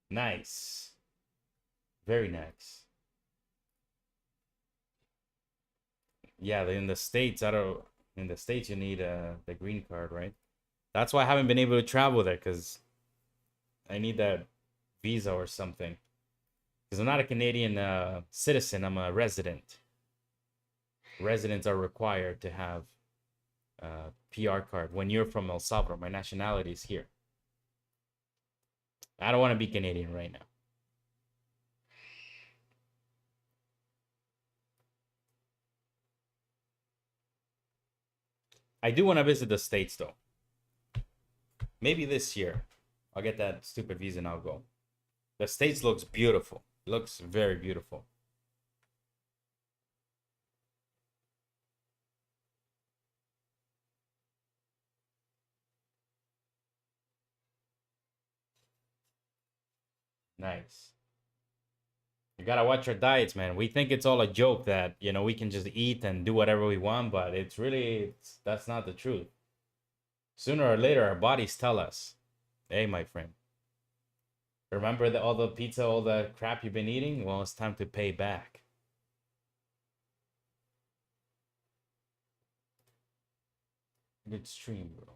S1: Nice. Very nice. Yeah, in the States, in the States you need the green card, right? That's why I haven't been able to travel there, because I need that visa or something. Because I'm not a Canadian citizen, I'm a resident. Residents are required to have a PR card when you're from El Salvador. My nationality is here. I don't want to be Canadian right now. I do want to visit the States though. Maybe this year. I'll get that stupid visa and I'll go. The States looks beautiful. Looks very beautiful. Nice. You gotta watch our diets, man. We think it's all a joke that, you know, we can just eat and do whatever we want, but it's really, that's not the truth. Sooner or later, our bodies tell us, hey, my friend, remember all the pizza, all the crap you've been eating? Well, it's time to pay back. Good stream, bro.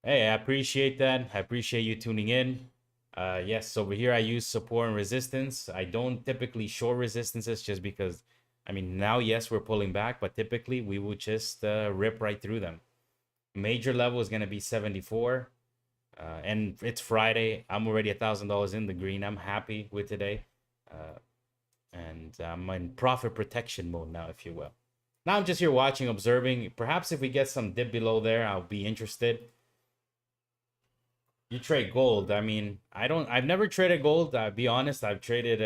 S1: Hey, I appreciate that. I appreciate you tuning in. Yes, over here I use support and resistance. I don't typically short resistances just because, I mean, now, yes, we're pulling back, but typically we would just rip right through them. Major level is going to be 74. And it's Friday. I'm already $1,000 in the green. I'm happy with today. And I'm in profit protection mode now, if you will. Now I'm just here watching, observing. Perhaps if we get some dip below there, I'll be interested. You trade gold. I mean, I've never traded gold. I'll be honest. I've traded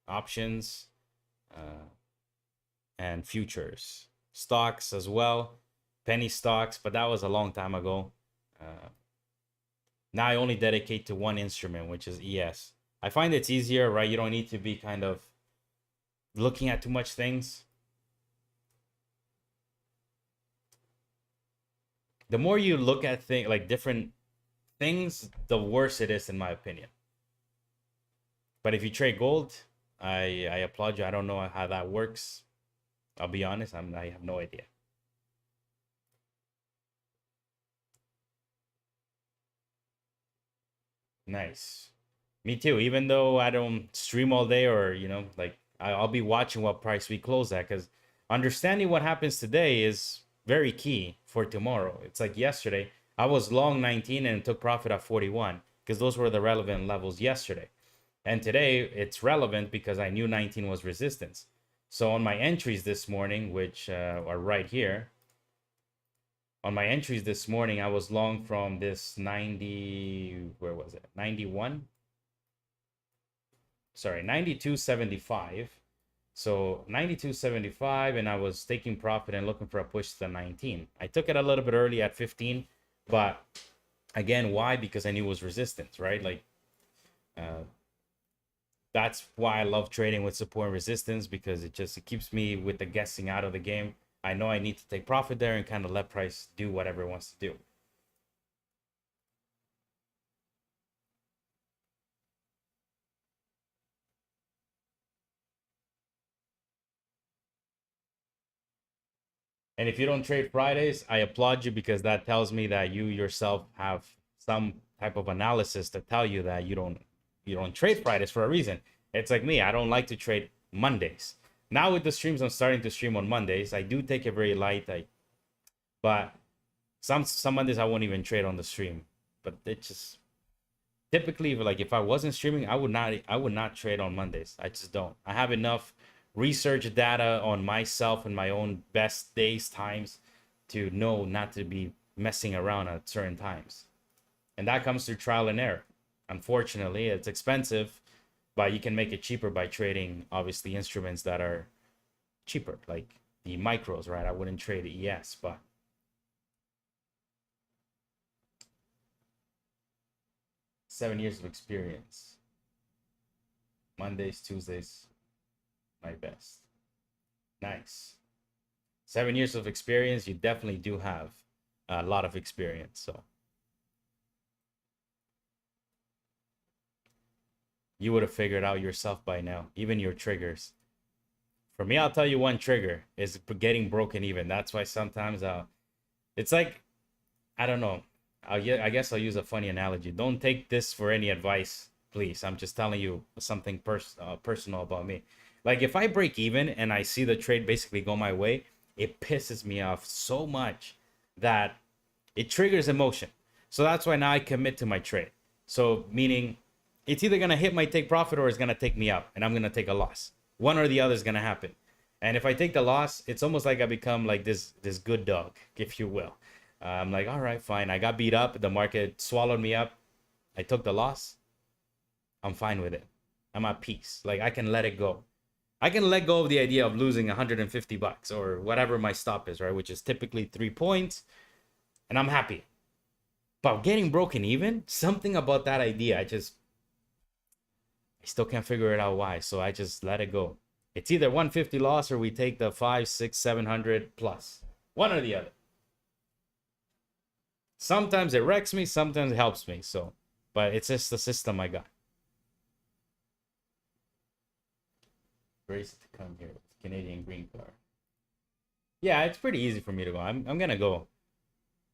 S1: options and futures, stocks as well, penny stocks, but that was a long time ago. Now I only dedicate to one instrument, which is ES. I find it's easier, right? You don't need to be kind of looking at too much things. The more you look at things like different things, the worse it is, in my opinion. But if you trade gold, I applaud you. I don't know how that works. I'll be honest, I have no idea. Nice. Me too. Even though I don't stream all day, or like I'll be watching what price we close at, because understanding what happens today is very key for tomorrow. It's like yesterday, I was long 19 and took profit at 41 because those were the relevant levels yesterday. And today it's relevant because I knew 19 was resistance. So on my entries this morning, which are right here, on my entries this morning, I was long from this 90, where was it? 91? Sorry, 92.75. So 92.75, and I was taking profit and looking for a push to the 19. I took it a little bit early at 15, but again, why? Because I knew it was resistance, right? Like, that's why I love trading with support and resistance, because it keeps me with the guessing out of the game. I know I need to take profit there and kind of let price do whatever it wants to do. And if you don't trade Fridays, I applaud you, because that tells me that you yourself have some type of analysis to tell you that you don't trade Fridays for a reason. It's like me, I don't like to trade Mondays. Now with the streams, I'm starting to stream on Mondays. I do take it very light, but some Mondays I won't even trade on the stream. But it just typically, like, if I wasn't streaming, I would not trade on Mondays. I just don't. I have enough research data on myself and my own best days, times, to know not to be messing around at certain times. And that comes through trial and error. Unfortunately, it's expensive, but you can make it cheaper by trading, obviously, instruments that are cheaper, like the micros, right? I wouldn't trade ES, but seven years of experience. Mondays, Tuesdays, my best. Nice. 7 years of experience. You definitely do have a lot of experience. So you would have figured out yourself by now, even your triggers. For me, I'll tell you one trigger is getting broken even. That's why sometimes it's like, I don't know. I guess I'll use a funny analogy. Don't take this for any advice, please. I'm just telling you something personal about me. Like, if I break even and I see the trade basically go my way, it pisses me off so much that it triggers emotion. So that's why now I commit to my trade. So meaning, it's either going to hit my take profit or it's going to take me up and I'm going to take a loss. One or the other is going to happen. And if I take the loss, it's almost like I become like this good dog, if you will. I'm like, all right, fine. I got beat up. The market swallowed me up. I took the loss. I'm fine with it. I'm at peace. Like, I can let it go. I can let go of the idea of losing $150 or whatever my stop is, right? Which is typically 3 points. And I'm happy. But getting broken even, something about that idea, I still can't figure it out why. So I just let it go. It's either 150 loss or we take the 5, 6, 700 plus. One or the other. Sometimes it wrecks me, sometimes it helps me. So, but it's just the system I got. Grace to come here with Canadian green card. Yeah, it's pretty easy for me to go. I'm gonna go.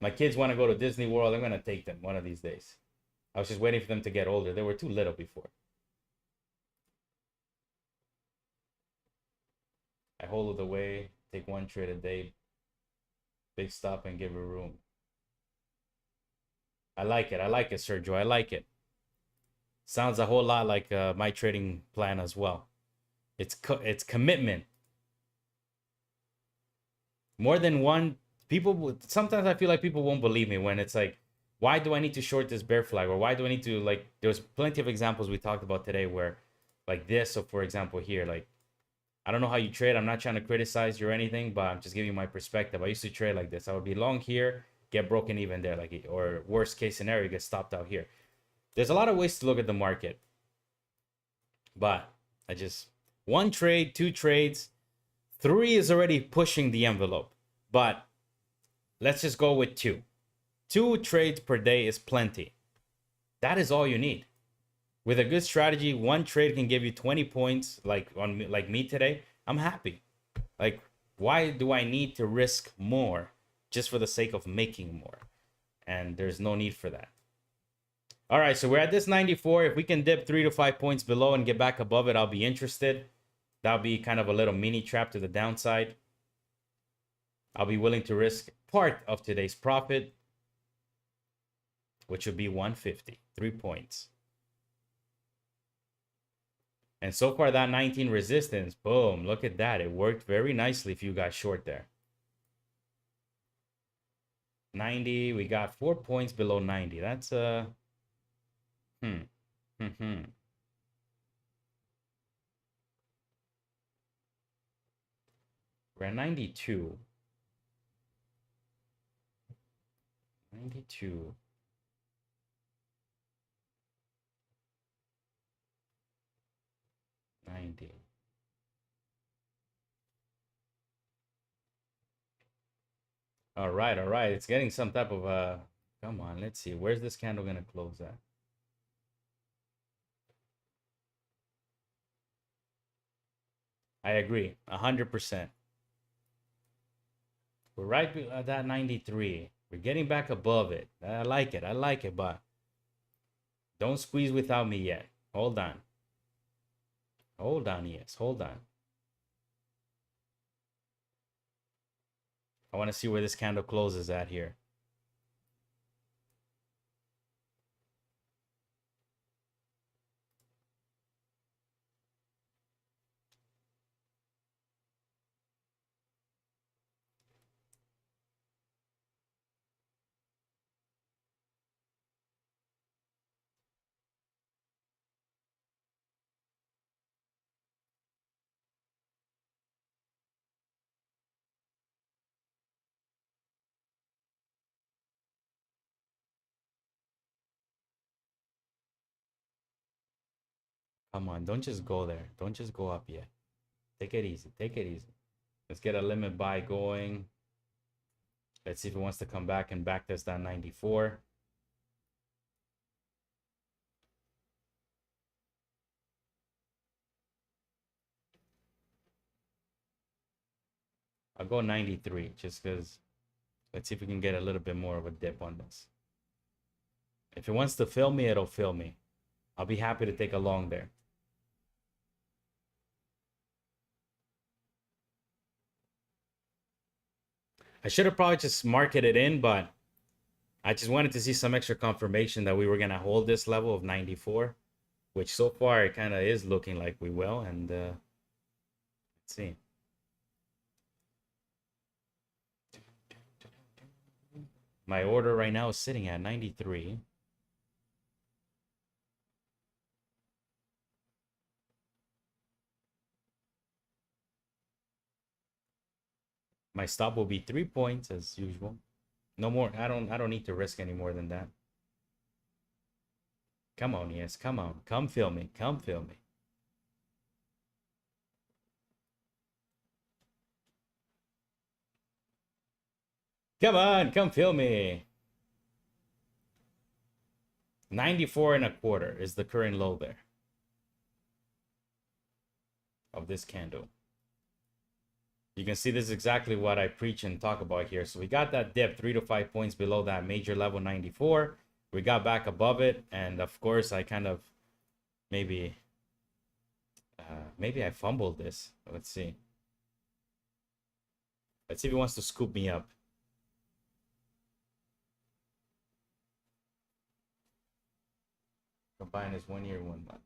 S1: My kids want to go to Disney World. I'm gonna take them one of these days. I was just waiting for them to get older. They were too little before. I hold it away, take one trade a day, big stop and give it room. I like it, Sergio. I like it. Sounds a whole lot like my trading plan as well. It's commitment. More than one. Sometimes I feel like people won't believe me when it's like, why do I need to short this bear flag, or why do I need to, like, there's plenty of examples we talked about today where, like this. So for example here, like, I don't know how you trade. I'm not trying to criticize you or anything, but I'm just giving you my perspective. I used to trade like this. I would be long here, get broken even there, like, or worst case scenario, get stopped out here. There's a lot of ways to look at the market, but one trade, two trades, three is already pushing the envelope. But let's just go with two. 2 trades per day is plenty. That is all you need. With a good strategy, one trade can give you 20 points, like me today. I'm happy. Like, why do I need to risk more just for the sake of making more? And there's no need for that. All right, so we're at this 94. If we can dip 3 to 5 points below and get back above it, I'll be interested. That'll be kind of a little mini trap to the downside. I'll be willing to risk part of today's profit, which would be 150, 3 points. And so far, that 19 resistance, boom, look at that. It worked very nicely if you got short there. 90, we got 4 points below 90. That's We're at 92. 92. All right, all right. It's getting some type of come on, let's see. Where's this candle gonna close at? I agree, 100%. We're right at that 93. We're getting back above it. I like it, but don't squeeze without me yet. Hold on. Hold on, yes, hold on. I want to see where this candle closes at here. Come on, don't just go there. Don't just go up yet. Take it easy. Take it easy. Let's get a limit buy going. Let's see if it wants to come back and backtest that 94. I'll go 93 just because. Let's see if we can get a little bit more of a dip on this. If it wants to fill me, it'll fill me. I'll be happy to take a long there. I should have probably just marketed in, but I just wanted to see some extra confirmation that we were going to hold this level of 94, which so far it kind of is looking like we will. And let's see. My order right now is sitting at 93. My stop will be 3 points as usual. No more. I don't need to risk any more than that. Come on, yes, come on. Come fill me. Come fill me. Come on, come fill me. 94 and a quarter is the current low there of this candle. You can see this is exactly what I preach and talk about here. So we got that dip 3 to 5 points below that major level 94. We got back above it, and of course I kind of maybe I fumbled this. Let's see. Let's see if he wants to scoop me up. Combine is 1 year, 1 month.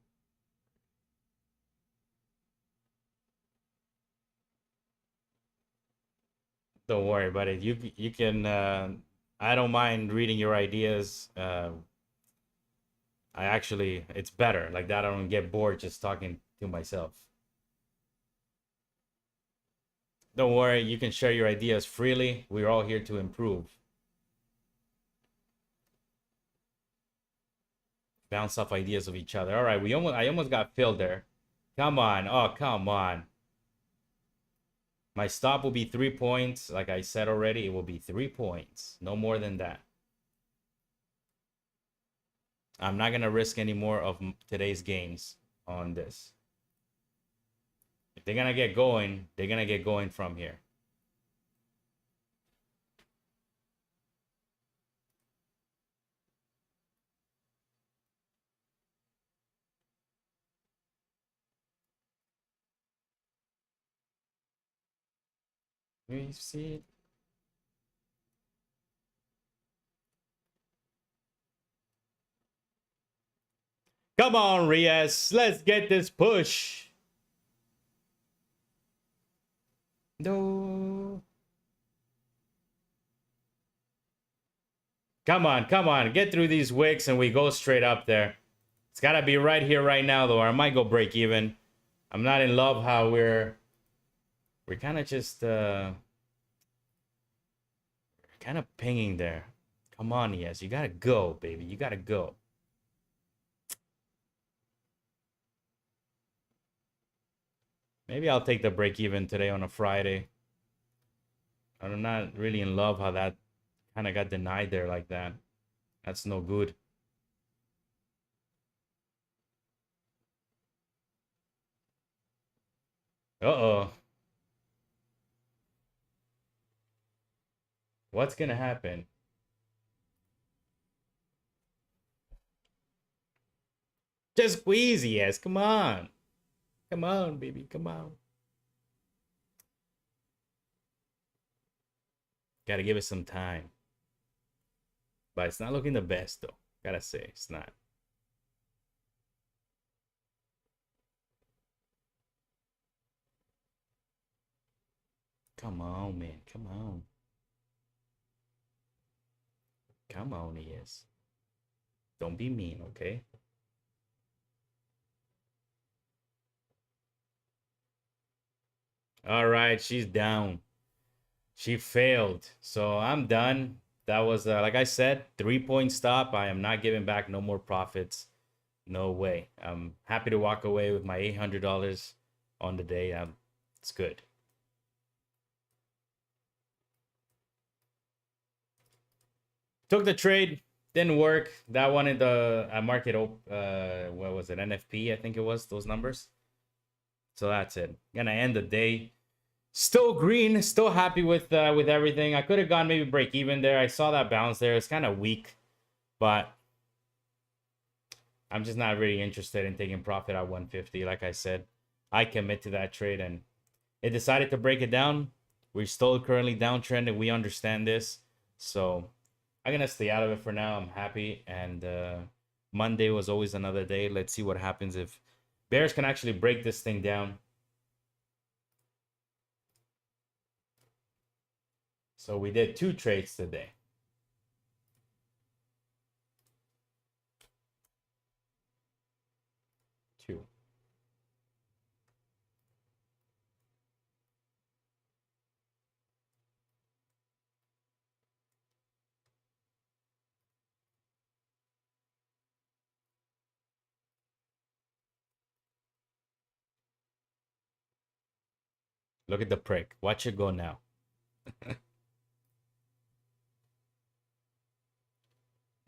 S1: Don't worry about it. You can. I don't mind reading your ideas. I actually, it's better like that. I don't get bored just talking to myself. Don't worry. You can share your ideas freely. We're all here to improve. Bounce off ideas of each other. All right, I almost got filled there. Come on. Oh, come on. My stop will be 3 points. Like I said already, it will be 3 points. No more than that. I'm not going to risk any more of today's gains on this. If they're going to get going, they're going to get going from here. We see. Come on, Riaz. Let's get this push. No. Come on, come on. Get through these wicks and we go straight up there. It's got to be right here, right now, though, or I might go break even. I'm not in love how we're kind of just kind of pinging there. Come on, yes. You got to go, baby. You got to go. Maybe I'll take the break even today on a Friday. I'm not really in love how that kind of got denied there like that. That's no good. Uh-oh. What's gonna happen? Just squeeze, yes. Come on. Come on, baby. Come on. Gotta give it some time. But it's not looking the best, though. Gotta say, it's not. Come on, man. Come on. Come on, yes. Don't be mean, okay? All right, she's down. She failed. So I'm done. That was, like I said, 3-point stop. I am not giving back no more profits. No way. I'm happy to walk away with my $800 on the day. It's good. Took the trade. Didn't work. That one in the market, what was it? NFP, I think it was, those numbers. So that's it. Gonna end the day. Still green, still happy with everything. I could have gone maybe break even there. I saw that bounce there. It's kind of weak, but I'm just not really interested in taking profit at 150. Like I said, I commit to that trade and it decided to break it down. We're still currently downtrend and we understand this. So I'm going to stay out of it for now. I'm happy. And Monday was always another day. Let's see what happens if bears can actually break this thing down. So we did 2 trades today. Two. Look at the prick. Watch it go now.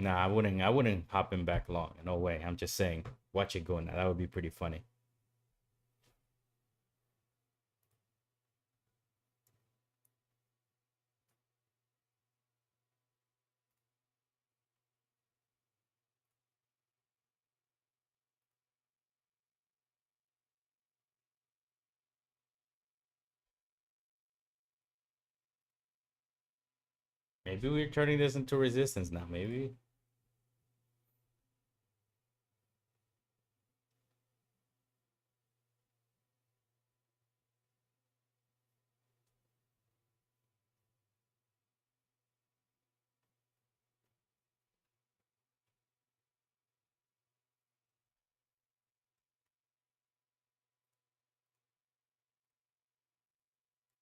S1: Nah, I wouldn't hop him back long. No way. I'm just saying, watch it go now. That would be pretty funny. Maybe we're turning this into resistance now. Maybe.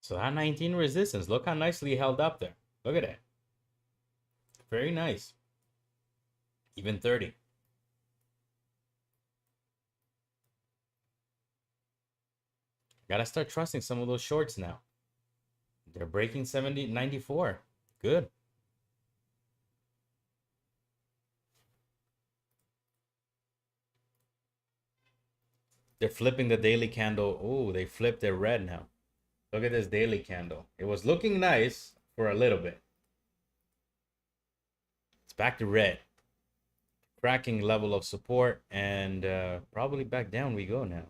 S1: So that 19 resistance. Look how nicely held up there. Look at it. Very nice. Even 30. Gotta start trusting some of those shorts now. They're breaking 70, 94. Good. They're flipping the daily candle. Oh, they flipped it red now. Look at this daily candle. It was looking nice for a little bit. It's back to red. Cracking level of support. And probably back down we go now.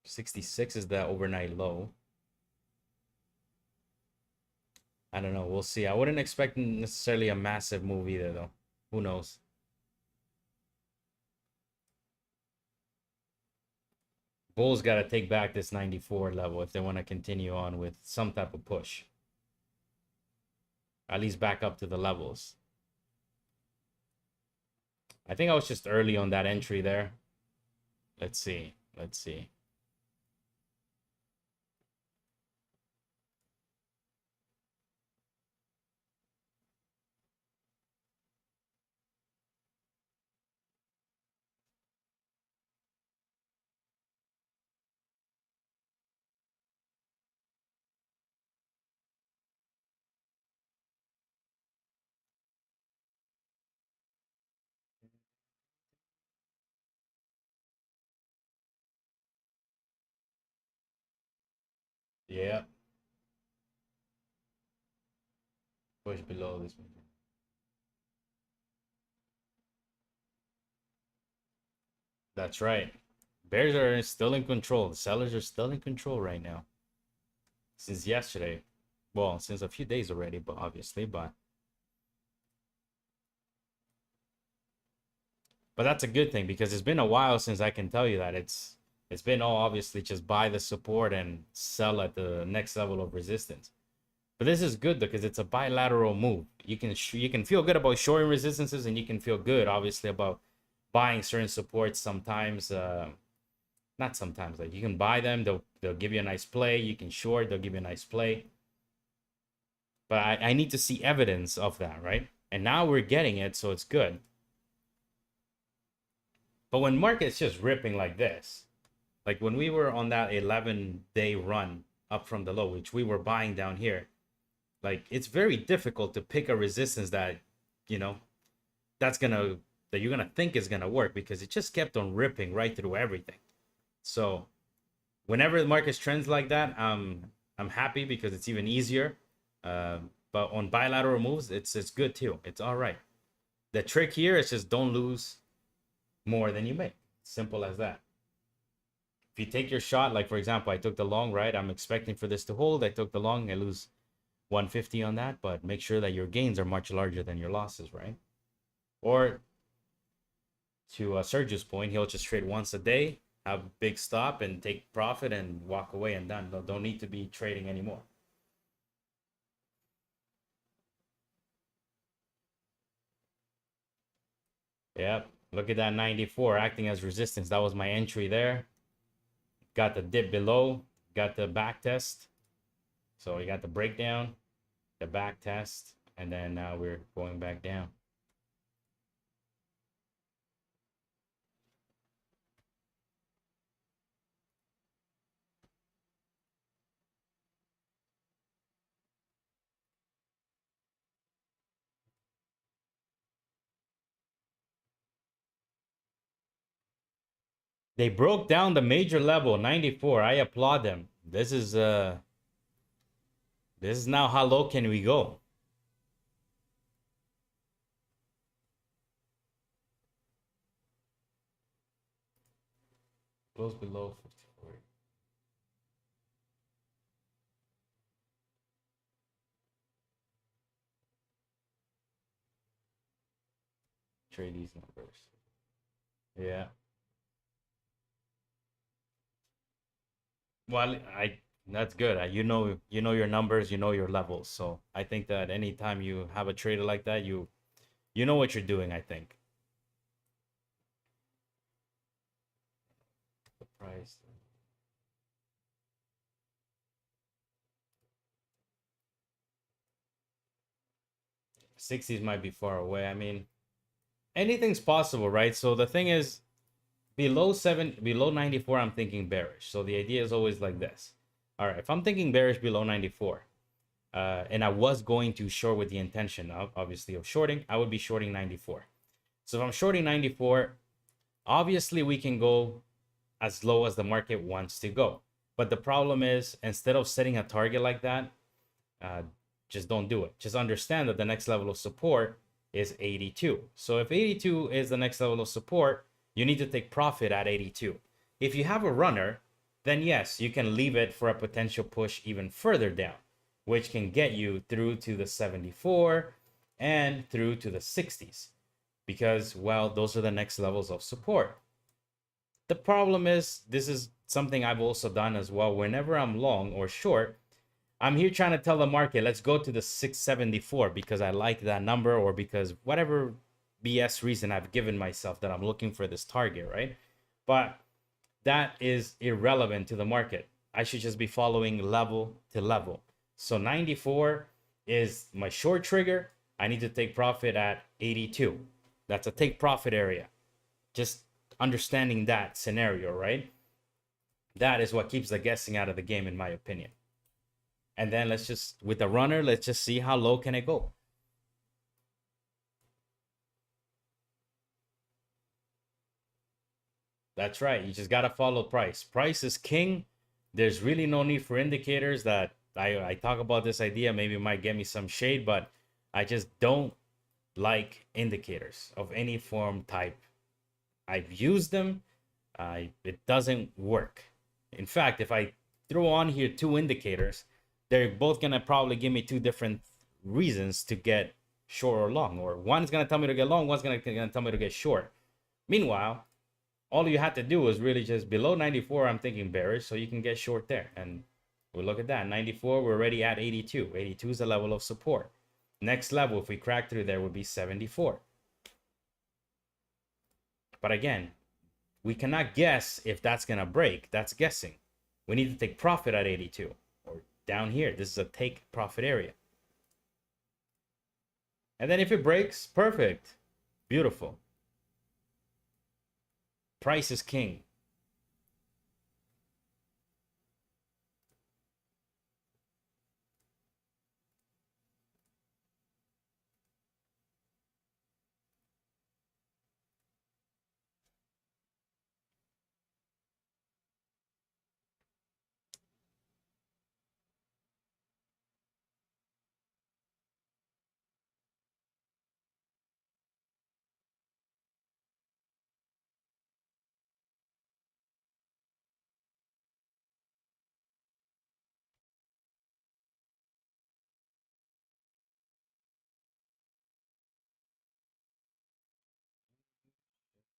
S1: 66 is the overnight low. I don't know. We'll see. I wouldn't expect necessarily a massive move either, though. Who knows? Bulls got to take back this 94 level if they want to continue on with some type of push. At least back up to the levels. I think I was just early on that entry there. Let's see. Let's see. Yeah. Push below this one. That's right. Bears are still in control. The sellers are still in control right now. Since yesterday. Well, since a few days already, but obviously, but that's a good thing because it's been a while since I can tell you that it's been all obviously just buy the support and sell at the next level of resistance. But this is good because it's a bilateral move. You can feel good about shorting resistances and you can feel good obviously about buying certain supports sometimes. Not sometimes, like you can buy them, they'll give you a nice play. You can short, they'll give you a nice play. But I need to see evidence of that, right? And now we're getting it, so it's good. But when market's just ripping like this, like when we were on that 11-day run up from the low, which we were buying down here, like it's very difficult to pick a resistance that, you know, that you're gonna think is gonna work because it just kept on ripping right through everything. So whenever the market trends like that, I'm happy because it's even easier. But on bilateral moves, it's good too. It's all right. The trick here is just don't lose more than you make. Simple as that. If you take your shot, like for example, I took the long, right? I'm expecting for this to hold. I took the long, I lose 150 on that, but make sure that your gains are much larger than your losses, right? Or to Sergio's point, he'll just trade once a day, have a big stop and take profit and walk away and done. Don't need to be trading anymore. Yep. Look at that 94 acting as resistance. That was my entry there. Got the dip below. Got the back test. So we got the breakdown, the back test, and then now we're going back down. They broke down the major level 94. I applaud them. This is now how low can we go? Close below 54. Trade these numbers. Yeah. Well, that's good. You know your numbers, you know your levels. So I think that anytime you have a trader like that, you know what you're doing, I think. The price. 60s might be far away. I mean, anything's possible, right? So the thing is, below 94, I'm thinking bearish. So the idea is always like this. All right, if I'm thinking bearish below 94, and I was going to short with the intention of obviously of shorting, I would be shorting 94. So if I'm shorting 94, obviously we can go as low as the market wants to go. But the problem is, instead of setting a target like that, just don't do it. Just understand that the next level of support is 82. So if 82 is the next level of support, you need to take profit at 82. If you have a runner, then yes, you can leave it for a potential push even further down, which can get you through to the 74 and through to the 60s, because, well, those are the next levels of support. The problem is, this is something I've also done as well. Whenever I'm long or short, I'm here trying to tell the market, let's go to the 674 because I like that number, or because whatever BS reason I've given myself that I'm looking for this target, right? But that is irrelevant to the market. I should just be following level to level. So 94 is my short trigger. I need to take profit at 82. That's a take profit area. Just understanding that scenario, right? That is what keeps the guessing out of the game, in my opinion. And then let's just, with the runner, let's just see how low can it go. That's right. You just got to follow price. Price is king. There's really no need for indicators. That I talk about this idea. Maybe it might get me some shade, but I just don't like indicators of any form type. I've used them. It doesn't work. In fact, if I throw on here two indicators, they're both going to probably give me two different reasons to get short or long. Or one's going to tell me to get long, one's going to tell me to get short. Meanwhile, all you have to do is really just below 94, I'm thinking bearish, so you can get short there. And we look at that. 94, we're already at 82. 82 is the level of support. Next level, if we crack through there, would be 74. But again, we cannot guess if that's going to break. That's guessing. We need to take profit at 82 or down here. This is a take profit area. And then if it breaks, perfect. Beautiful. Price is king.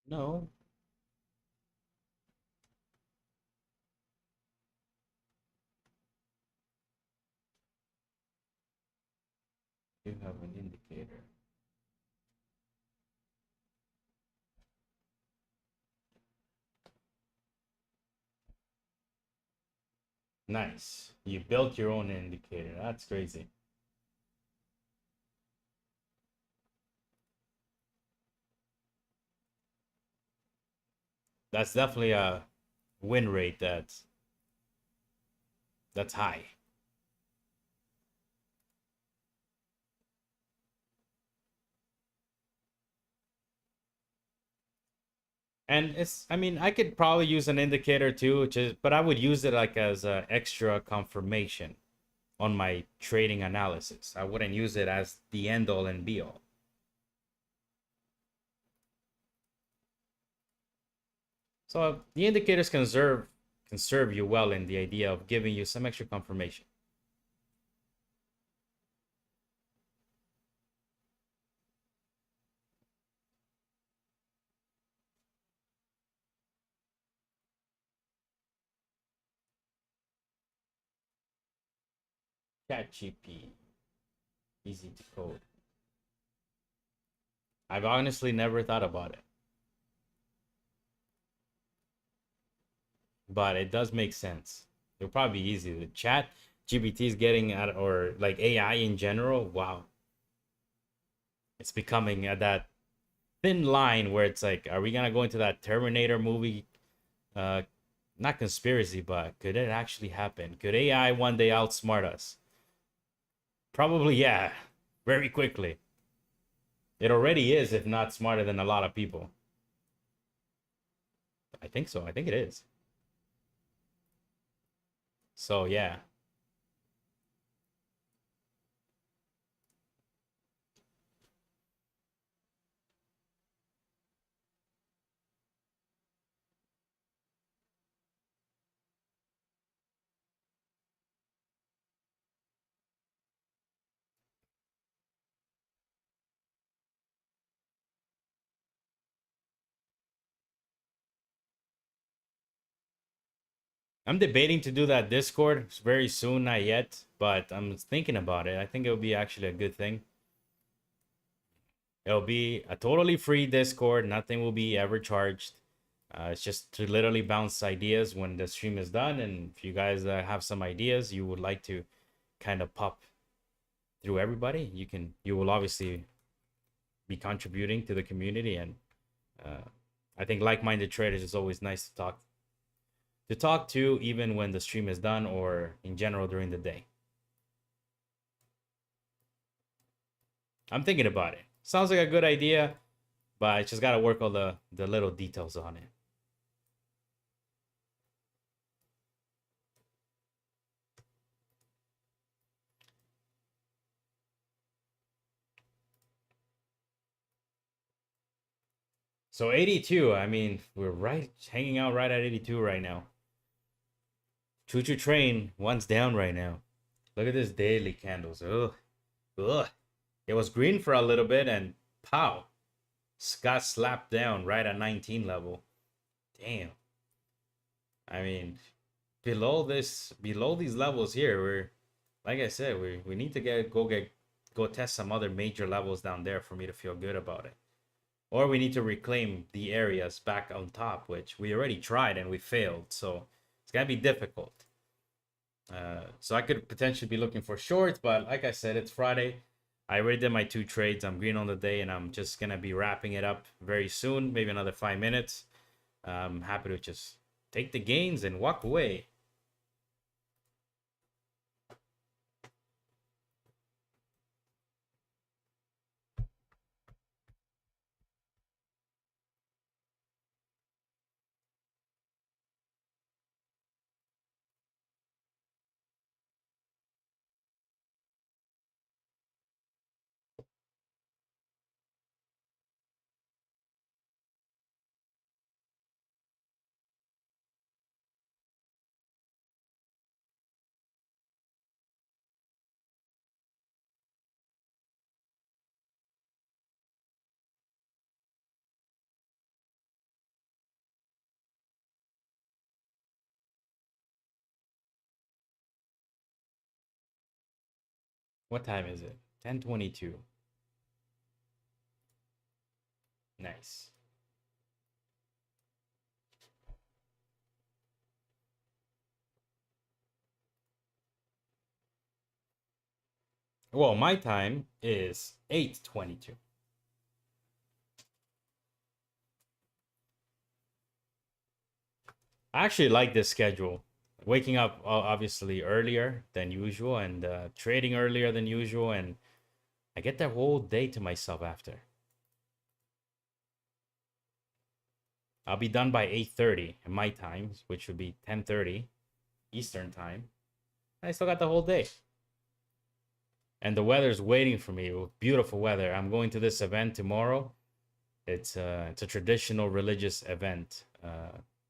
S1: No. You have an indicator. Nice. You built your own indicator. That's crazy. That's definitely a win rate that's high. And it's, I mean, I could probably use an indicator too, but I would use it like as a extra confirmation on my trading analysis. I wouldn't use it as the end all and be all. So the indicators can serve you well in the idea of giving you some extra confirmation. ChatGPT, easy to code. I've honestly never thought about it, but it does make sense. It'll probably be easy. The chat GPT is getting at, or like AI in general. Wow, it's becoming at that thin line where it's like, are we gonna go into that Terminator movie? Uh, Not conspiracy, but could it actually happen? Could AI one day outsmart us? Probably, yeah, very quickly. It already is, if not smarter than a lot of people. I think so. I think it is. So, yeah. I'm debating to do that Discord very soon, not yet, but I'm thinking about it. I think it'll be actually a good thing. It'll be a totally free Discord. Nothing will be ever charged. It's just to literally bounce ideas when the stream is done. And if you guys have some ideas you would like to kind of pop through everybody, you will obviously be contributing to the community. And I think like-minded traders is always nice to talk to, even when the stream is done or in general during the day. I'm thinking about it. Sounds like a good idea, but I just got to work all the little details on it. So 82, I mean, we're hanging out right at 82 right now. Choo-choo train, one's down right now. Look at this daily candles. Ugh. Ugh. It was green for a little bit and pow. Got slapped down right at 19 level. Damn. I mean, below these levels here, we're, like I said, we need to go test some other major levels down there for me to feel good about it. Or we need to reclaim the areas back on top, which we already tried and we failed. So it's gonna be difficult. So I could potentially be looking for shorts, but like I said, it's Friday. I already did my 2 trades. I'm green on the day, and I'm just gonna be wrapping it up very soon, maybe another 5 minutes. I'm happy to just take the gains and walk away. What time is it? 10:22. Nice. Well, my time is 8:22. I actually like this schedule. Waking up obviously earlier than usual and trading earlier than usual, and I get the whole day to myself after. I'll be done by 8:30 in my time, which would be 10:30 Eastern time. I still got the whole day. And the weather's waiting for me. Beautiful weather. I'm going to this event tomorrow. It's a traditional religious event.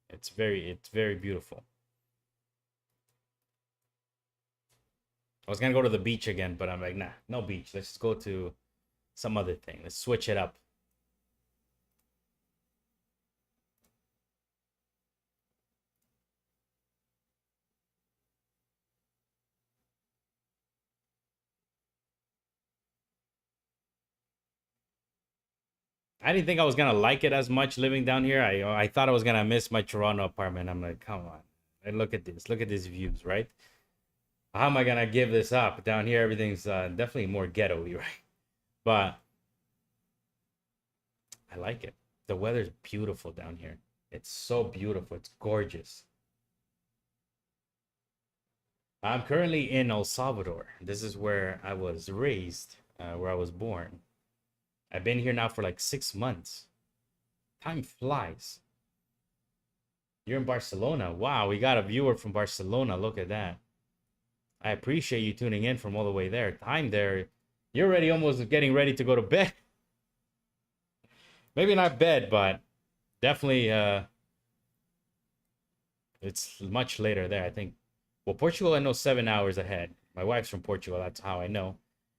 S1: It's very beautiful. I was gonna go to the beach again, but I'm like, nah, no beach. Let's just go to some other thing. Let's switch it up. I didn't think I was gonna like it as much living down here. I thought I was gonna miss my Toronto apartment. I'm like, come on. And look at this. Look at these views, right? How am I gonna give this up? Down here, everything's definitely more ghetto-y, right? But I like it. The weather's beautiful down here. It's so beautiful. It's gorgeous. I'm currently in El Salvador. This is where I was raised, where I was born. I've been here now for like 6 months. Time flies. You're in Barcelona. Wow, we got a viewer from Barcelona. Look at that. I appreciate you tuning in from all the way there. Time there. You're already almost getting ready to go to bed. Maybe not bed, but definitely it's much later there. I think, well, Portugal, I know 7 hours ahead. My wife's from Portugal. That's how I know.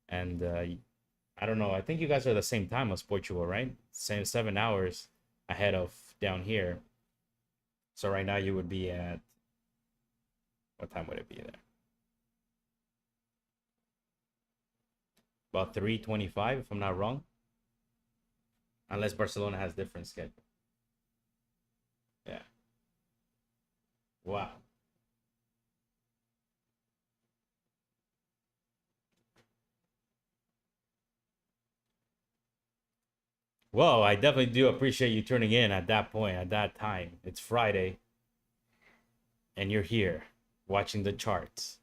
S1: And I don't know. I think you guys are the same time as Portugal, right? Same 7 hours ahead of down here. So right now you would be at What time would it be there? About 3:25, if I'm not wrong. Unless Barcelona has different schedule. Yeah. Wow. Well, I definitely do appreciate you tuning in at that point, at that time. It's Friday, and you're here watching the charts.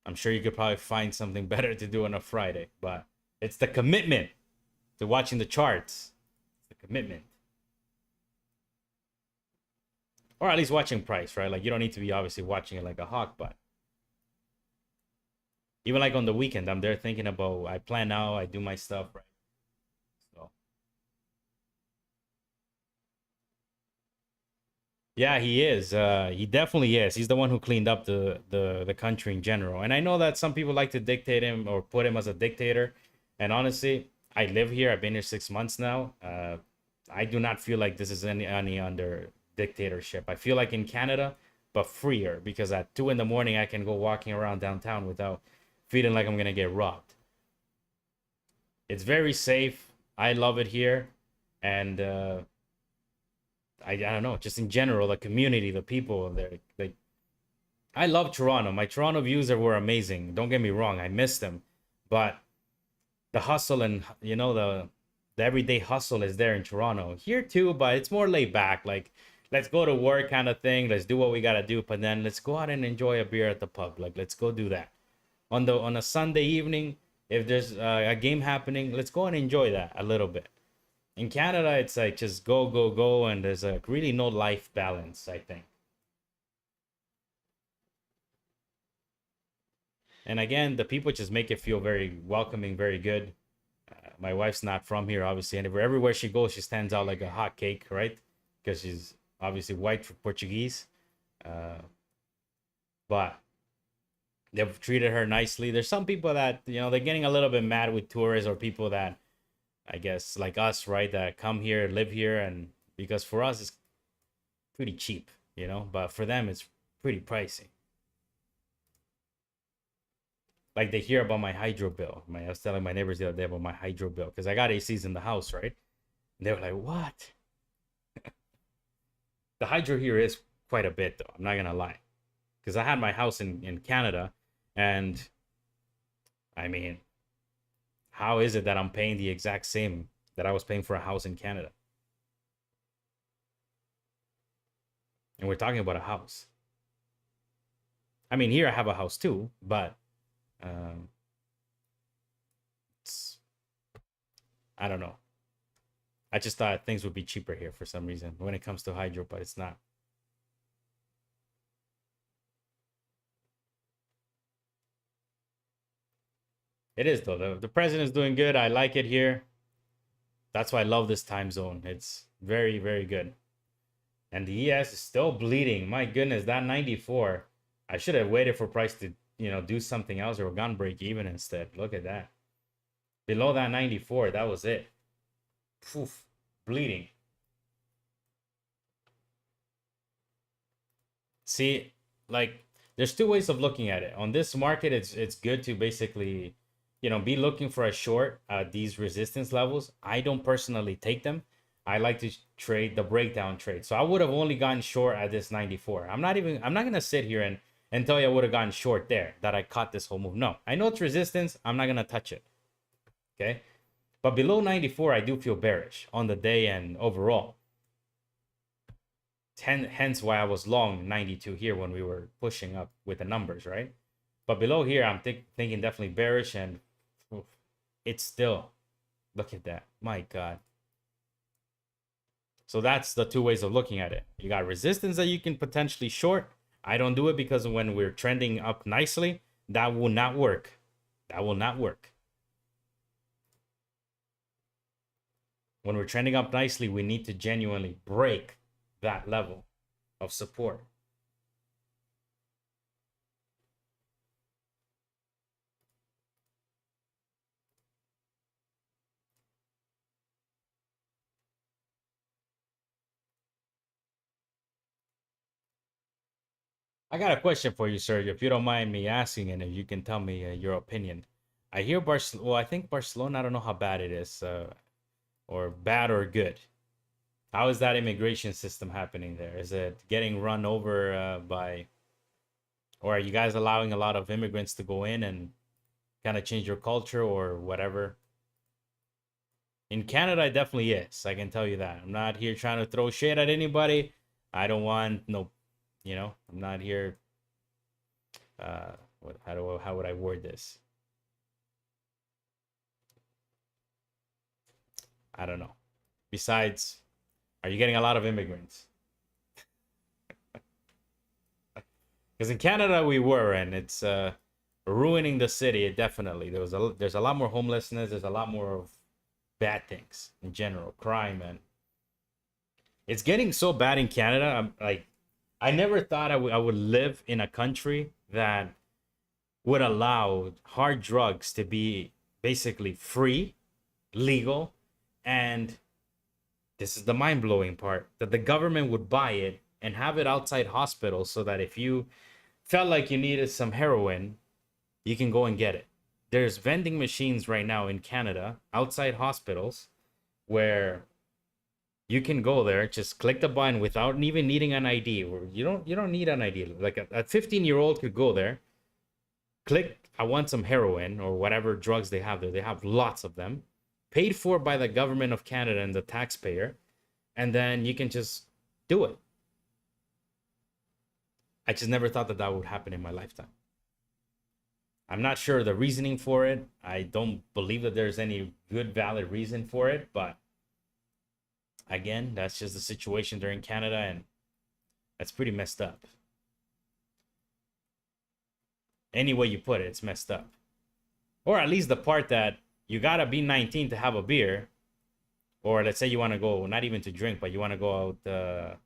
S1: I'm sure you could probably find something better to do on a Friday, but it's the commitment to watching the charts. It's the commitment. Or at least watching price, right? Like, you don't need to be obviously watching it like a hawk, but even like on the weekend, I'm there thinking about, I plan out, I do my stuff, right? So yeah, he is. He definitely is. He's the one who cleaned up the country in general. And I know that some people like to dictate him or put him as a dictator. And honestly, I live here. I've been here 6 months now. I do not feel like this is any under dictatorship. I feel like in Canada, but freer, because at 2 in the morning I can go walking around downtown without feeling like I'm gonna get robbed. It's very safe. I love it here, and I don't know, just in general, the community, the people, they're like, I love Toronto. My Toronto views were amazing. Don't get me wrong, I miss them, but the hustle and the everyday hustle is there in Toronto. Here too, but it's more laid back. Like, let's go to work kind of thing. Let's do what we gotta do, but then let's go out and enjoy a beer at the pub. Like, let's go do that on a Sunday evening. If there's a game happening, let's go and enjoy that a little bit. In Canada, it's like just go, go, go, and there's like really no life balance, I think. And again, the people just make it feel very welcoming, very good. My wife's not from here, obviously, and everywhere she goes, she stands out like a hot cake, right? Because she's obviously white for Portuguese. Uh, but they've treated her nicely. There's some people that, they're getting a little bit mad with tourists or people that, I guess, like us, right, that come here, live here, and because for us it's pretty cheap, but for them it's pretty pricey. Like, they hear about my hydro bill. I was telling my neighbors the other day about my hydro bill because I got ACs in the house, right? And they were like, "What?" The hydro here is quite a bit, though. I'm not gonna lie, because I had my house in Canada, and I mean, how is it that I'm paying the exact same that I was paying for a house in Canada? And we're talking about a house. I mean, here I have a house too, but um, it's, I don't know. I just thought things would be cheaper here for some reason when it comes to hydro, but it's not. It is though. The president's doing good. I like it here. That's why I love this time zone. It's very, very good. And the ES is still bleeding. My goodness, that 94. I should have waited for price to, do something else or gone break even instead. Look at that. Below that 94, that was it. Poof, bleeding. See, like, there's two ways of looking at it. On this market, it's good to basically, be looking for a short at these resistance levels. I don't personally take them. I like to trade the breakdown trade. So I would have only gotten short at this 94. I'm not gonna sit here and tell you I would have gotten short there, that I caught this whole move. No, I know it's resistance. I'm not gonna touch it. Okay. But below 94, I do feel bearish on the day and overall. Hence why I was long 92 here when we were pushing up with the numbers, right? But below here, I'm thinking definitely bearish, and oof, it's still, look at that. My God. So that's the two ways of looking at it. You got resistance that you can potentially short. I don't do it because when we're trending up nicely, that will not work. That will not work. When we're trending up nicely, we need to genuinely break that level of support. I got a question for you, sir, if you don't mind me asking, and if you can tell me your opinion. I hear Barcelona. Well, I think Barcelona. I don't know how bad it is, or bad or good. How is that immigration system happening there? Is it getting run over by, or are you guys allowing a lot of immigrants to go in and kind of change your culture or whatever? In Canada, it definitely is. I can tell you that. I'm not here trying to throw shade at anybody. I don't want no, I'm not here. How would I word this? I don't know. Besides, are you getting a lot of immigrants? Because in Canada we were, and it's ruining the city. Definitely, there's a lot more homelessness. There's a lot more of bad things in general, crime, and it's getting so bad in Canada. I'm like, I never thought I would live in a country that would allow hard drugs to be basically free, legal, and this is the mind-blowing part, that the government would buy it and have it outside hospitals so that if you felt like you needed some heroin, you can go and get it. There's vending machines right now in Canada outside hospitals where you can go there, just click the button without even needing an ID. Or you don't need an ID. Like a 15-year-old could go there, click, I want some heroin or whatever drugs they have there. They have lots of them, paid for by the government of Canada and the taxpayer, and then you can just do it. I just never thought that would happen in my lifetime. I'm not sure the reasoning for it. I don't believe that there's any good, valid reason for it, but again, that's just the situation there in Canada, and that's pretty messed up. Any way you put it, it's messed up. Or at least the part that you gotta be 19 to have a beer, or let's say you want to go, not even to drink, but you want to go out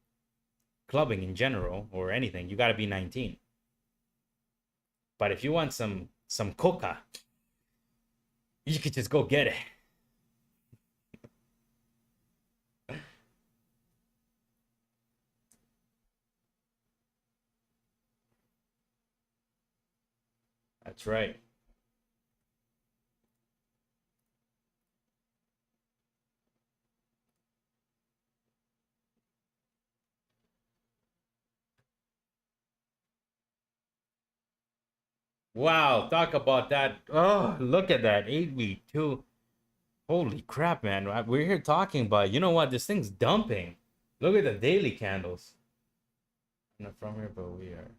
S1: clubbing in general or anything, you gotta be 19. But if you want some coca, you could just go get it. That's right. Wow, talk about that. Oh, look at that. 8v2. Holy crap, man. We're here talking about, you know what? This thing's dumping. Look at the daily candles. I'm not from here, but we are.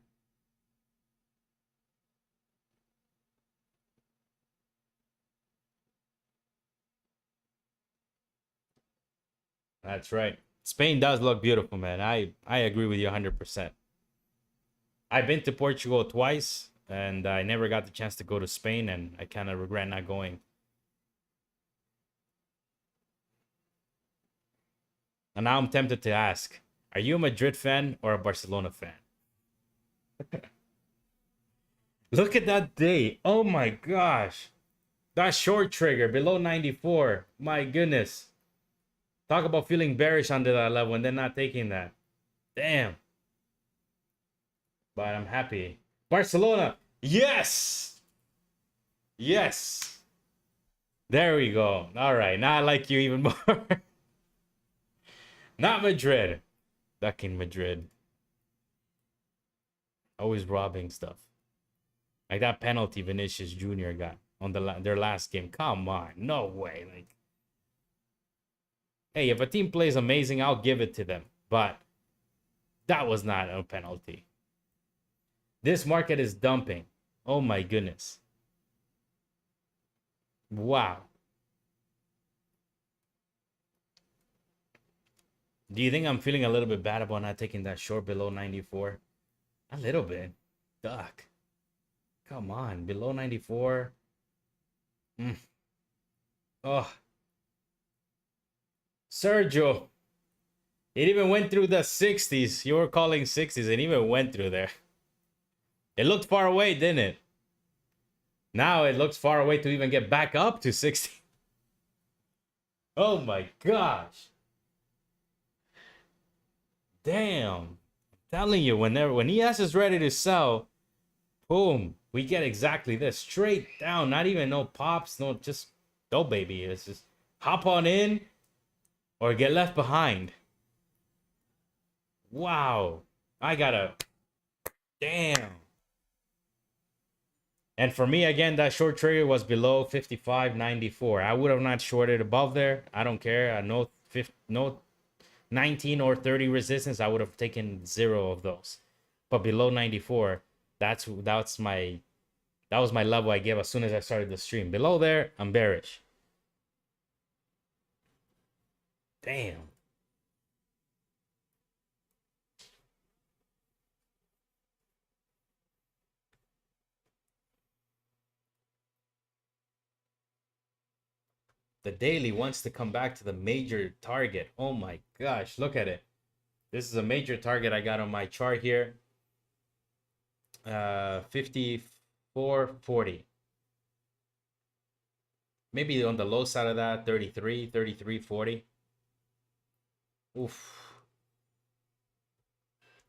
S1: That's right. Spain does look beautiful, man. I agree with you 100%. I've been to Portugal twice, and I never got the chance to go to Spain, and I kind of regret not going. And now I'm tempted to ask, are you a Madrid fan or a Barcelona fan? Look at that day. Oh my gosh. That short trigger below 94. My goodness. Talk about feeling bearish under that level and then not taking that. Damn. But I'm happy. Barcelona. Yes. Yes. There we go. All right. Now I like you even more. Not Madrid. Ducking Madrid. Always robbing stuff. Like that penalty Vinicius Jr. got on their last game. Come on. No way. Like, hey, if a team plays amazing, I'll give it to them. But that was not a penalty. This market is dumping. Oh my goodness. Wow. Do you think I'm feeling a little bit bad about not taking that short below 94? A little bit. Duck. Come on. Below 94. Oh. Sergio. It even went through the 60s. You were calling 60s and even went through there. It looked far away, didn't it? Now it looks far away to even get back up to 60. Oh my gosh. Damn. Telling you, when ES is ready to sell, boom, we get exactly this. Straight down, not even no pops, no, just go, baby. It's just hop on in or get left behind. Wow. I gotta, damn. And for me, again, that short trigger was below 55.94. I would have not shorted above there. I don't care. I know no 19 or 30 resistance. I would have taken 0 of those. But below 94, that was my level I gave as soon as I started the stream. Below there, I'm bearish. Damn. The daily wants to come back to the major target. Oh my gosh, look at it. This is a major target I got on my chart here. 54.40. Maybe on the low side of that, 33.40. Oof.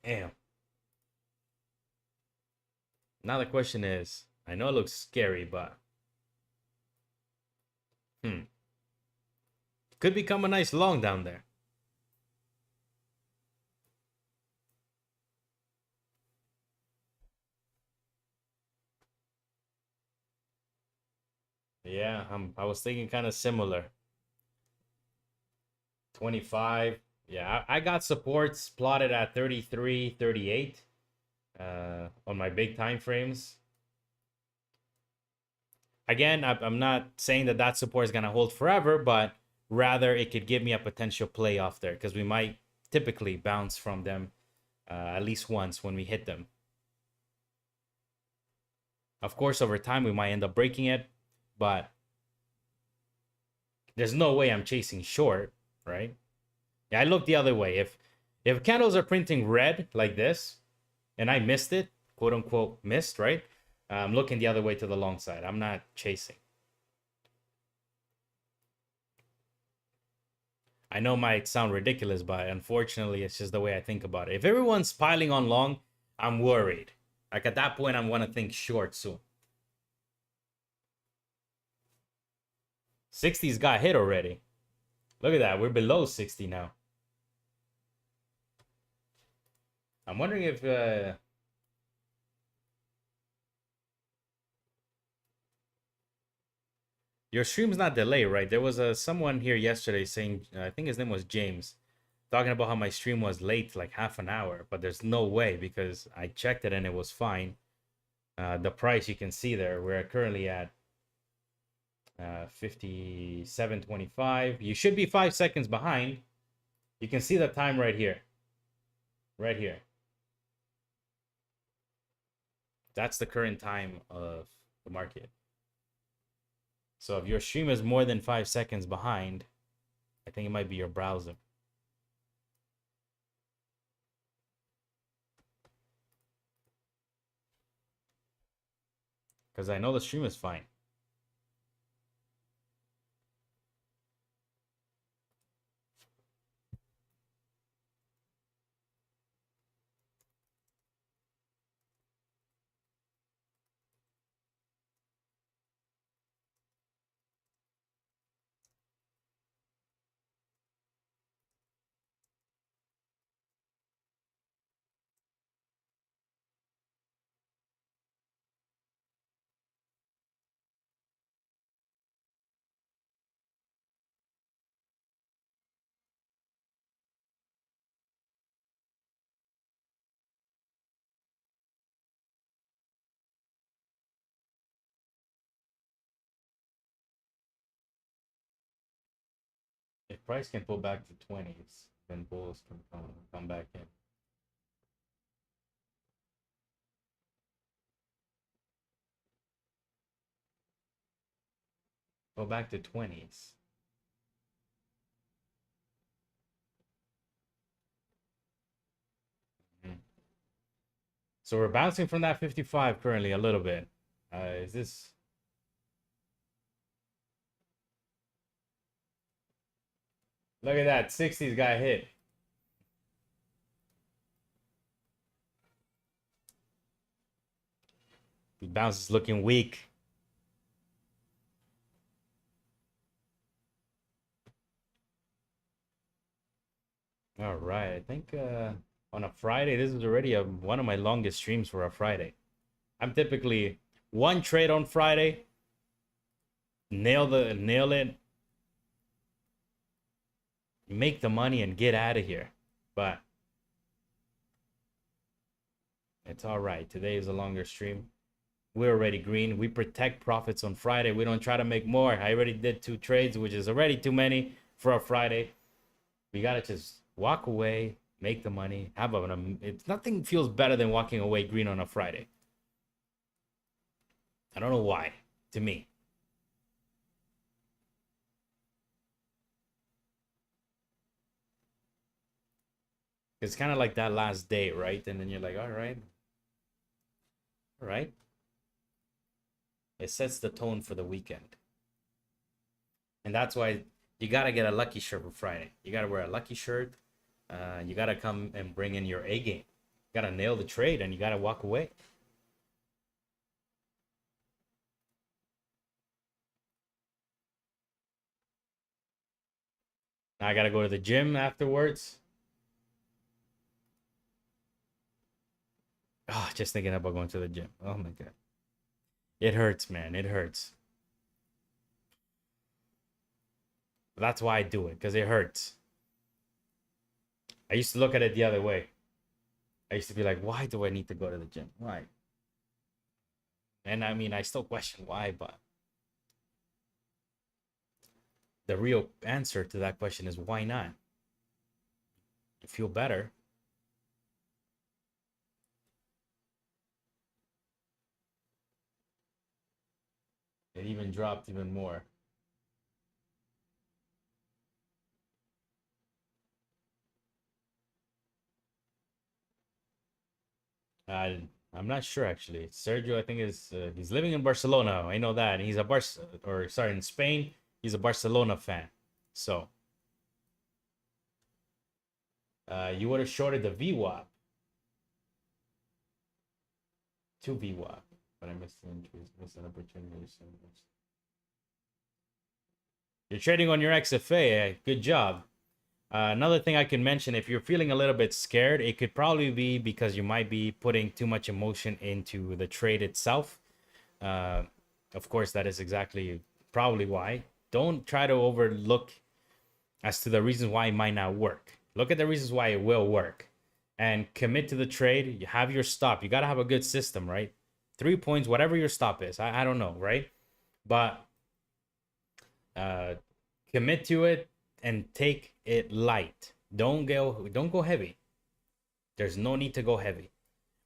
S1: Damn. Now the question is, I know it looks scary, but could become a nice long down there. Yeah, I was thinking kind of similar. 25. Yeah, I got supports plotted at 33, 38 on my big time frames. Again, I'm not saying that support is going to hold forever, but rather it could give me a potential play off there because we might typically bounce from them at least once when we hit them. Of course, over time, we might end up breaking it, but there's no way I'm chasing short, right? Yeah, I look the other way. If candles are printing red like this, and I missed it, quote unquote missed, right? I'm looking the other way to the long side. I'm not chasing. I know it might sound ridiculous, but unfortunately, it's just the way I think about it. If everyone's piling on long, I'm worried. Like at that point, I want to think short soon. 60's got hit already. Look at that. We're below 60 now. I'm wondering if your stream's not delayed, right? There was someone here yesterday saying, I think his name was James, talking about how my stream was late like half an hour, but there's no way because I checked it and it was fine. The price you can see there, we're currently at 57.25. You should be 5 seconds behind. You can see the time right here. Right here. That's the current time of the market. So if your stream is more than 5 seconds behind, I think it might be your browser. Because I know the stream is fine. If price can pull back to 20s, then bulls can come back in. Go back to 20s. So we're bouncing from that 55 currently a little bit. Is this... Look at that, 60's got hit. The bounce is looking weak. All right. I think on a Friday, this is already one of my longest streams for a Friday. I'm typically one trade on Friday, nail it, make the money and get out of here. But it's all right. Today is a longer stream. We're already green. We protect profits on Friday. We don't try to make more. I already did 2 trades, which is already too many for a Friday. We gotta just walk away, make the money, have it's nothing feels better than walking away green on a Friday. I don't know why, to me. It's kind of like that last day, right? And then you're like, all right. It sets the tone for the weekend. And that's why you got to get a lucky shirt for Friday. You got to wear a lucky shirt. You got to come and bring in your A game. You got to nail the trade and you got to walk away. Now I got to go to the gym afterwards. Oh, just thinking about going to the gym. Oh my God. It hurts, man. It hurts. That's why I do it, because it hurts. I used to look at it the other way. I used to be like, why do I need to go to the gym? Why? And I mean, I still question why, but the real answer to that question is why not? You feel better. It even dropped even more. I'm not sure actually. Sergio, I think is he's living in Barcelona. I know that. And he's a in Spain. He's a Barcelona fan. So you would have shorted the VWAP. 2 VWAP. But I missed the entries, missed an opportunity. You're trading on your XFA. Good job. Another thing I can mention, if you're feeling a little bit scared, it could probably be because you might be putting too much emotion into the trade itself. Of course, that is exactly probably why. Don't try to overlook as to the reasons why it might not work. Look at the reasons why it will work. And commit to the trade. You have your stop. You got to have a good system, right? 3 points, whatever your stop is. I don't know, right? But commit to it and take it light. Don't go heavy. There's no need to go heavy.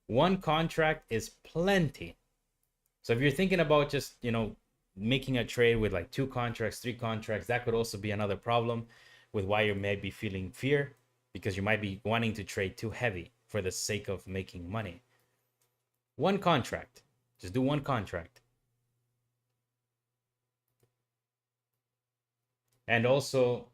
S1: 1 contract is plenty. So if you're thinking about just, making a trade with like 2 contracts, 3 contracts, that could also be another problem with why you may be feeling fear, because you might be wanting to trade too heavy for the sake of making money. 1 contract. Just do 1 contract. And also,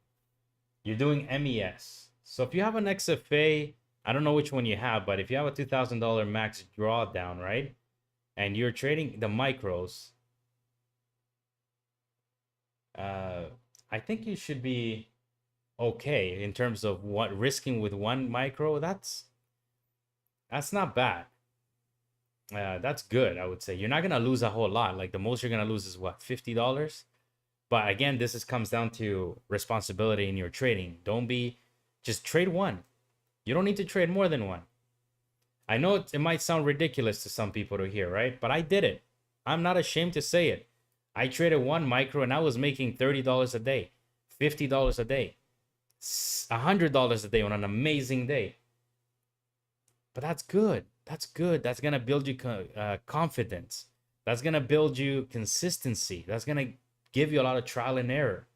S1: you're doing MES. So if you have an XFA, I don't know which one you have, but if you have a $2,000 max drawdown, right? And you're trading the micros, I think you should be okay in terms of what risking with 1 micro. That's not bad. That's good, I would say. You're not gonna lose a whole lot. Like the most you're gonna lose is what, $50? But again, this comes down to responsibility in your trading. Just trade 1. You don't need to trade more than 1. I know it might sound ridiculous to some people to hear, right? But I did it. I'm not ashamed to say it. I traded 1 micro and I was making $30 a day, $50 a day, $100 a day on an amazing day. But that's good. That's good. That's going to build you confidence. That's going to build you consistency. That's going to give you a lot of trial and error.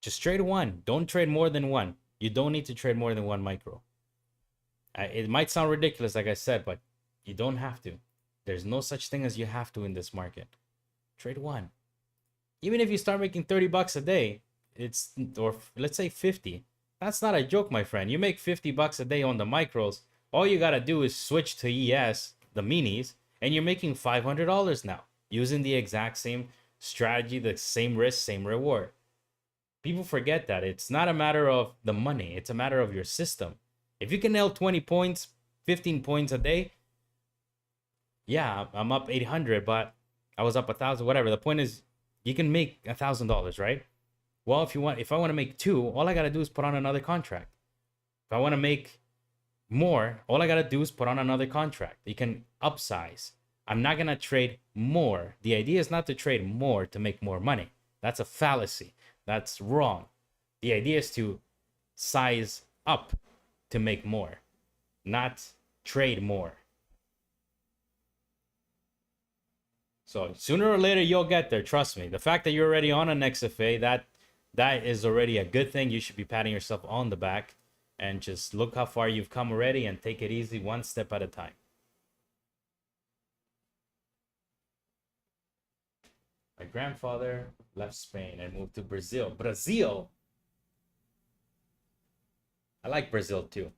S1: Just trade 1. Don't trade more than 1. You don't need to trade more than 1 micro. It might sound ridiculous, like I said, but you don't have to. There's no such thing as you have to in this market. Trade one. Even if you start making 30 bucks a day, or let's say 50. That's not a joke, my friend. You make 50 bucks a day on the micros. All you got to do is switch to ES, the minis, and you're making $500 now using the exact same strategy, the same risk, same reward. People forget that it's not a matter of the money, it's a matter of your system. If you can nail 20 points, 15 points a day, yeah, I'm up 800, but I was up 1,000, whatever. The point is, you can make $1,000, right? Well, if I want to make two, all I got to do is put on another contract. If I want to make more, all I got to do is put on another contract. You can upsize. I'm not going to trade more. The idea is not to trade more to make more money. That's a fallacy. That's wrong. The idea is to size up to make more, not trade more. So sooner or later, you'll get there. Trust me. The fact that you're already on an XFA, that is already a good thing. You should be patting yourself on the back and just look how far you've come already and take it easy, one step at a time. My grandfather left Spain and moved to Brazil. Brazil? I like Brazil too.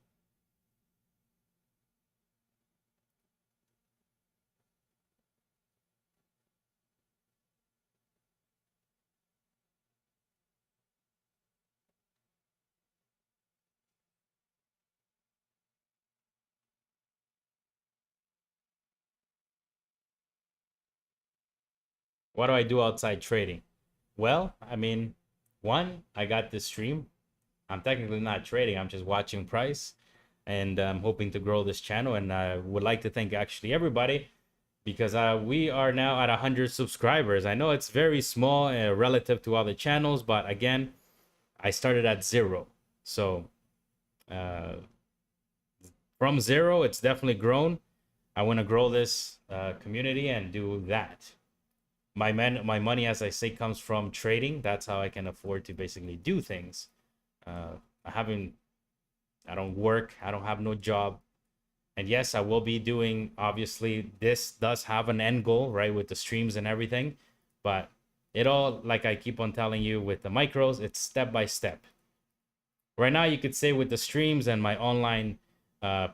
S1: What do I do outside trading? Well, I mean, one, I got this stream. I'm technically not trading, I'm just watching price. And I'm hoping to grow this channel. And I would like to thank actually everybody because we are now at 100 subscribers. I know it's very small relative to other channels, but again, I started at 0. So from 0, it's definitely grown. I want to grow this community and do that. My money, as I say, comes from trading. That's how I can afford to basically do things. I don't work. I don't have no job. And yes, I will be doing, obviously, this does have an end goal, right? With the streams and everything. But it all, like I keep on telling you with the micros, it's step by step. Right now, you could say with the streams and my online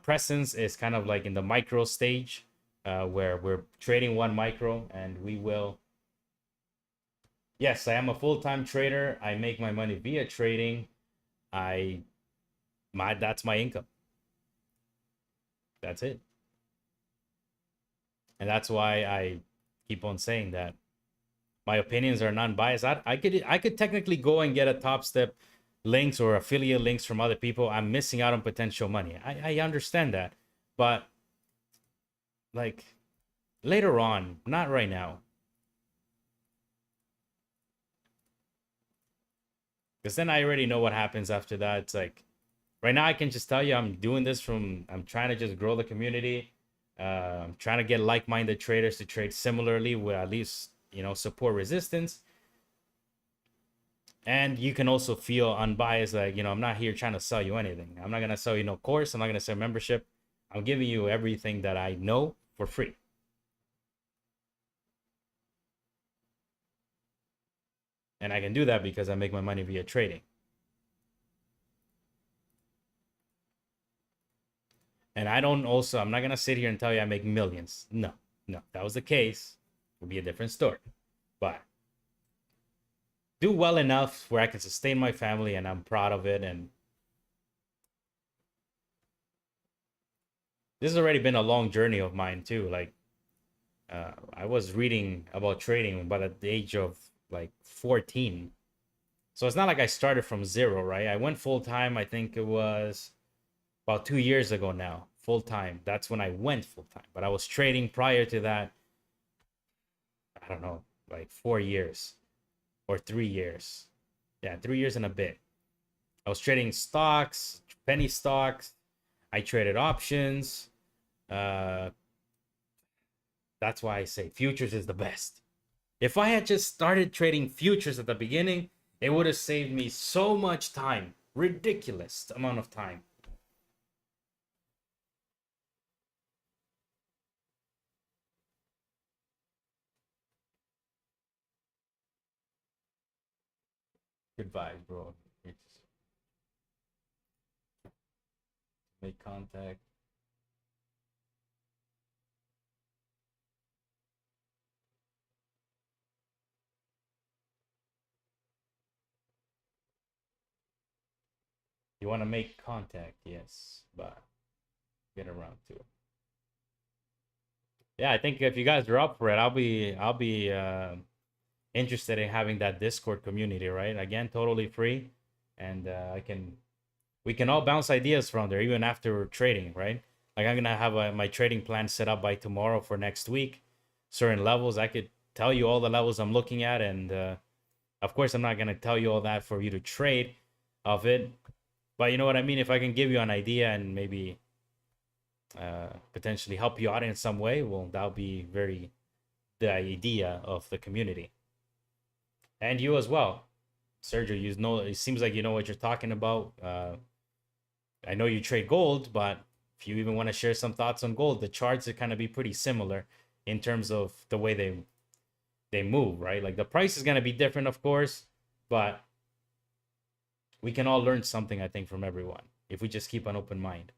S1: presence is kind of like in the micro stage where we're trading one micro and we will. Yes, I am a full-time trader. I make my money via trading. That's my income. That's it. And that's why I keep on saying that my opinions are non-biased. I could technically go and get a Top Step links or affiliate links from other people. I'm missing out on potential money. I understand that. But like later on, not right now. Because then I already know what happens after that. It's like right now I can just tell you I'm doing this I'm trying to just grow the community. I'm trying to get like-minded traders to trade similarly with at least, support resistance. And you can also feel unbiased, like, I'm not here trying to sell you anything. I'm not going to sell you no course. I'm not going to sell membership. I'm giving you everything that I know for free. And I can do that because I make my money via trading. And I'm not going to sit here and tell you I make millions. No, if that was the case, it would be a different story. But do well enough where I can sustain my family and I'm proud of it. And this has already been a long journey of mine too. Like, I was reading about trading by the age of like 14. So it's not like I started from 0, right? I went full time. I think it was about 2 years ago now, full time. That's when I went full time. But I was trading prior to that. I don't know, like 4 years or 3 years. Yeah, 3 years and a bit. I was trading stocks, penny stocks. I traded options. That's why I say futures is the best. If I had just started trading futures at the beginning, it would have saved me so much time. Ridiculous amount of time. Good vibes, bro. Make contact. You want to make contact, yes, but get around to it. Yeah, I think if you guys are up for it, I'll be interested in having that Discord community, right? Again, totally free, and we can all bounce ideas from there, even after trading, right? Like I'm gonna have my trading plan set up by tomorrow for next week. Certain levels, I could tell you all the levels I'm looking at, and of course, I'm not gonna tell you all that for you to trade of it, but you know what I mean. If I can give you an idea and maybe potentially help you out in some way, well, that'll be very the idea of the community, and you as well, Sergio. You know, it seems like you know what you're talking about. I know you trade gold, but if you even want to share some thoughts on gold, the charts are kind of be pretty similar in terms of the way they move, right? Like the price is going to be different, of course, but we can all learn something, I think, from everyone if we just keep an open mind.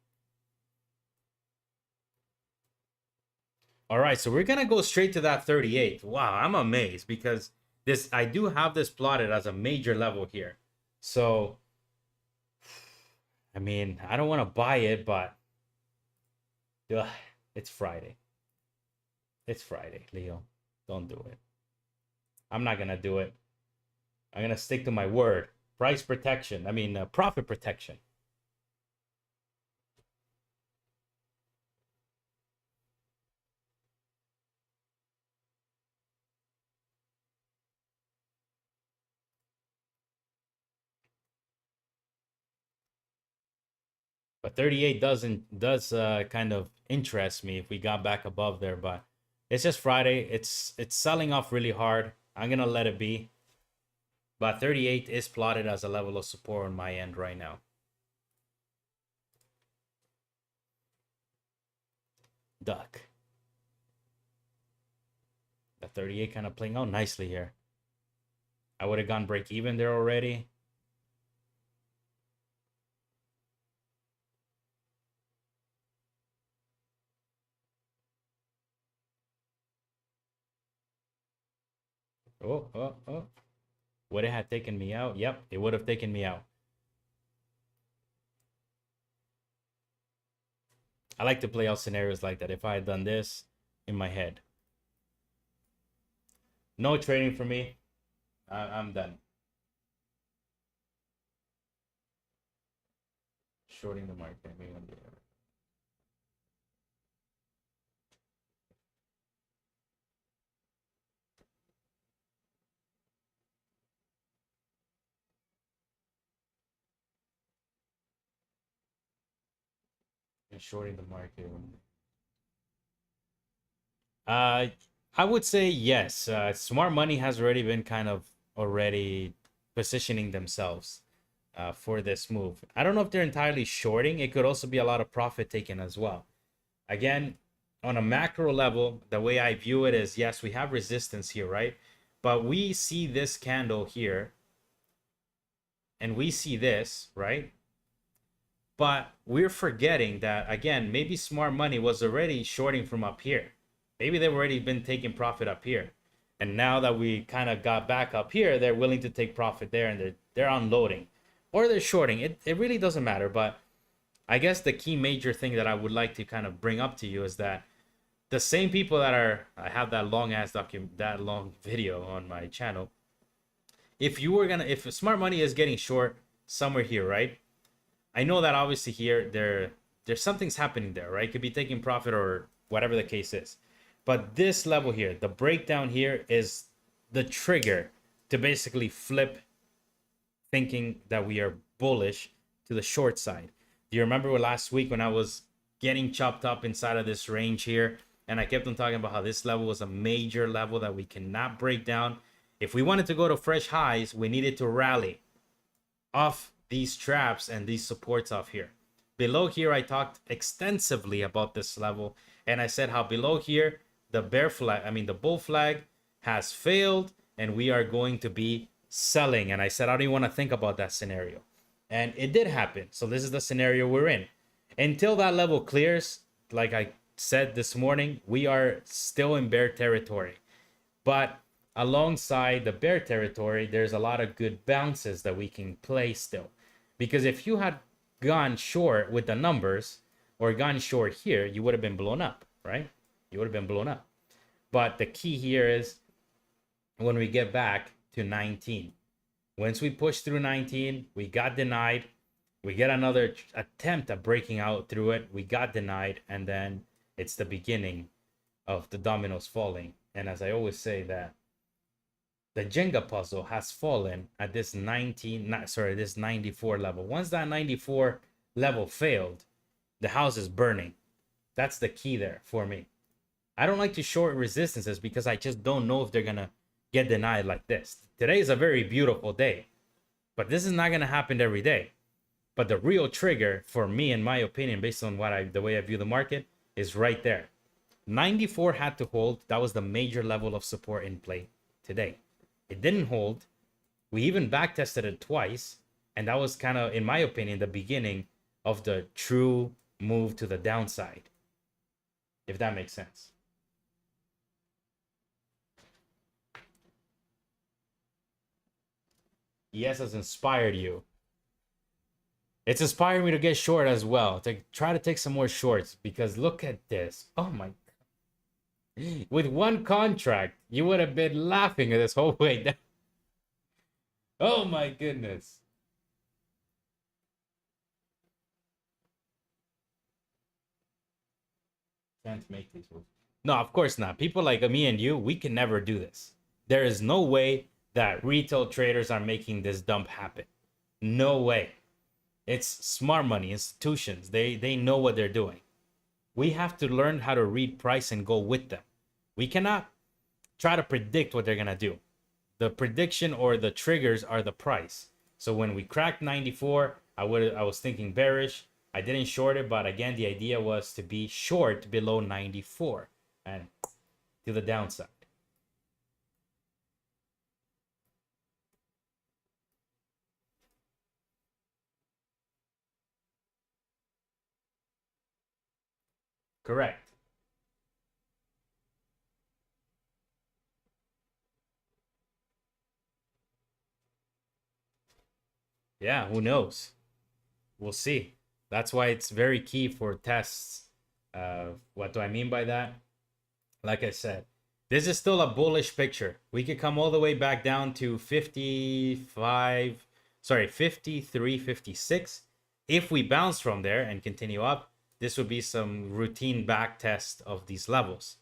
S1: All right, so we're going to go straight to that 38. Wow, I'm amazed because this I do have this plotted as a major level here. So I mean, I don't want to buy it, but ugh, it's Friday. It's Friday, Leo. Don't do it. I'm not going to do it. I'm going to stick to my word. Price protection. I mean, profit protection. But 38 does kind of interest me if we got back above there, but it's just Friday. It's selling off really hard. I'm going to let it be. But 38 is plotted as a level of support on my end right now. Duck. The 38 kind of playing out nicely here. I would have gone break even there already. Oh. Would it have taken me out? Yep, it would have taken me out. I like to play out scenarios like that if I had done this in my head. No trading for me. I'm done. Shorting the market. Shorting the market. I would say yes. Smart money has already been kind of already positioning themselves for this move. I don't know if they're entirely shorting. It could also be a lot of profit taken as well. Again, on a macro level, the way I view it is yes, we have resistance here, right? But we see this candle here and we see this, right? But we're forgetting that, again, maybe smart money was already shorting from up here. Maybe they've already been taking profit up here. And now that we kind of got back up here, they're willing to take profit there and they're unloading. Or they're shorting. It really doesn't matter. But I guess the key major thing that I would like to kind of bring up to you is that the same people that are, I have that that long video on my channel. If smart money is getting short somewhere here, right? I know that obviously here there's something's happening there, right? It could be taking profit or whatever the case is. But this level here, the breakdown here is the trigger to basically flip thinking that we are bullish to the short side. Do you remember last week when I was getting chopped up inside of this range here and I kept on talking about how this level was a major level that we cannot break down? If we wanted to go to fresh highs, we needed to rally off these traps and these supports off here. Below here, I talked extensively about this level, and I said how below here, the bull flag has failed, and we are going to be selling, and I said I don't even want to think about that scenario. And it did happen. So this is the scenario we're in. Until that level clears, like I said this morning, we are still in bear territory. But alongside the bear territory, there's a lot of good bounces that we can play still. Because if you had gone short with the numbers or gone short here, you would have been blown up, right? You would have been blown up. But the key here is when we get back to 19. Once we push through 19, we got denied. We get another attempt at breaking out through it. We got denied. And then it's the beginning of the dominoes falling. And as I always say, that the Jenga puzzle has fallen at this this 94 level. Once that 94 level failed, the house is burning. That's the key there for me. I don't like to short resistances because I just don't know if they're going to get denied like this. Today is a very beautiful day, but this is not going to happen every day. But the real trigger for me, in my opinion, based on the way I view the market, is right there. 94 had to hold. That was the major level of support in play today. It didn't hold. We even back tested it twice, and that was kind of, in my opinion, the beginning of the true move to the downside, if that makes sense. Yes, has inspired you. It's inspired me to get short as well, to try to take some more shorts, because look at this. Oh my God. With one contract, you would have been laughing at this whole way down. Oh my goodness. Can't make these moves. No, of course not. People like me and you, we can never do this. There is no way that retail traders are making this dump happen. No way. It's smart money institutions. They know what they're doing. We have to learn how to read price and go with them. We cannot try to predict what they're going to do. The prediction or the triggers are the price. So when we cracked 94, I was thinking bearish. I didn't short it, but again, the idea was to be short below 94 and to the downside. Correct. Yeah, who knows? We'll see. That's why it's very key for tests. What do I mean by that? Like I said, this is still a bullish picture. We could come all the way back down to 55, sorry, 53, 56. If we bounce from there and continue up, this would be some routine back test of these levels.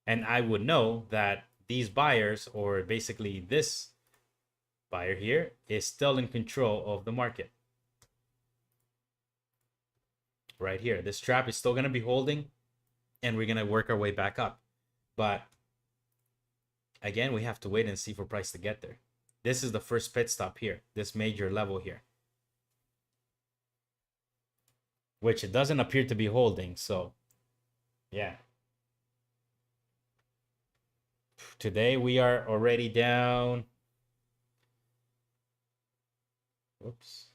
S1: And I would know that these buyers, or basically this buyer here, is still in control of the market. Right here, this trap is still going to be holding, and we're going to work our way back up. But again, we have to wait and see for price to get there. This is the first pit stop here, this major level here, which it doesn't appear to be holding. So yeah, today we are already down. Whoops.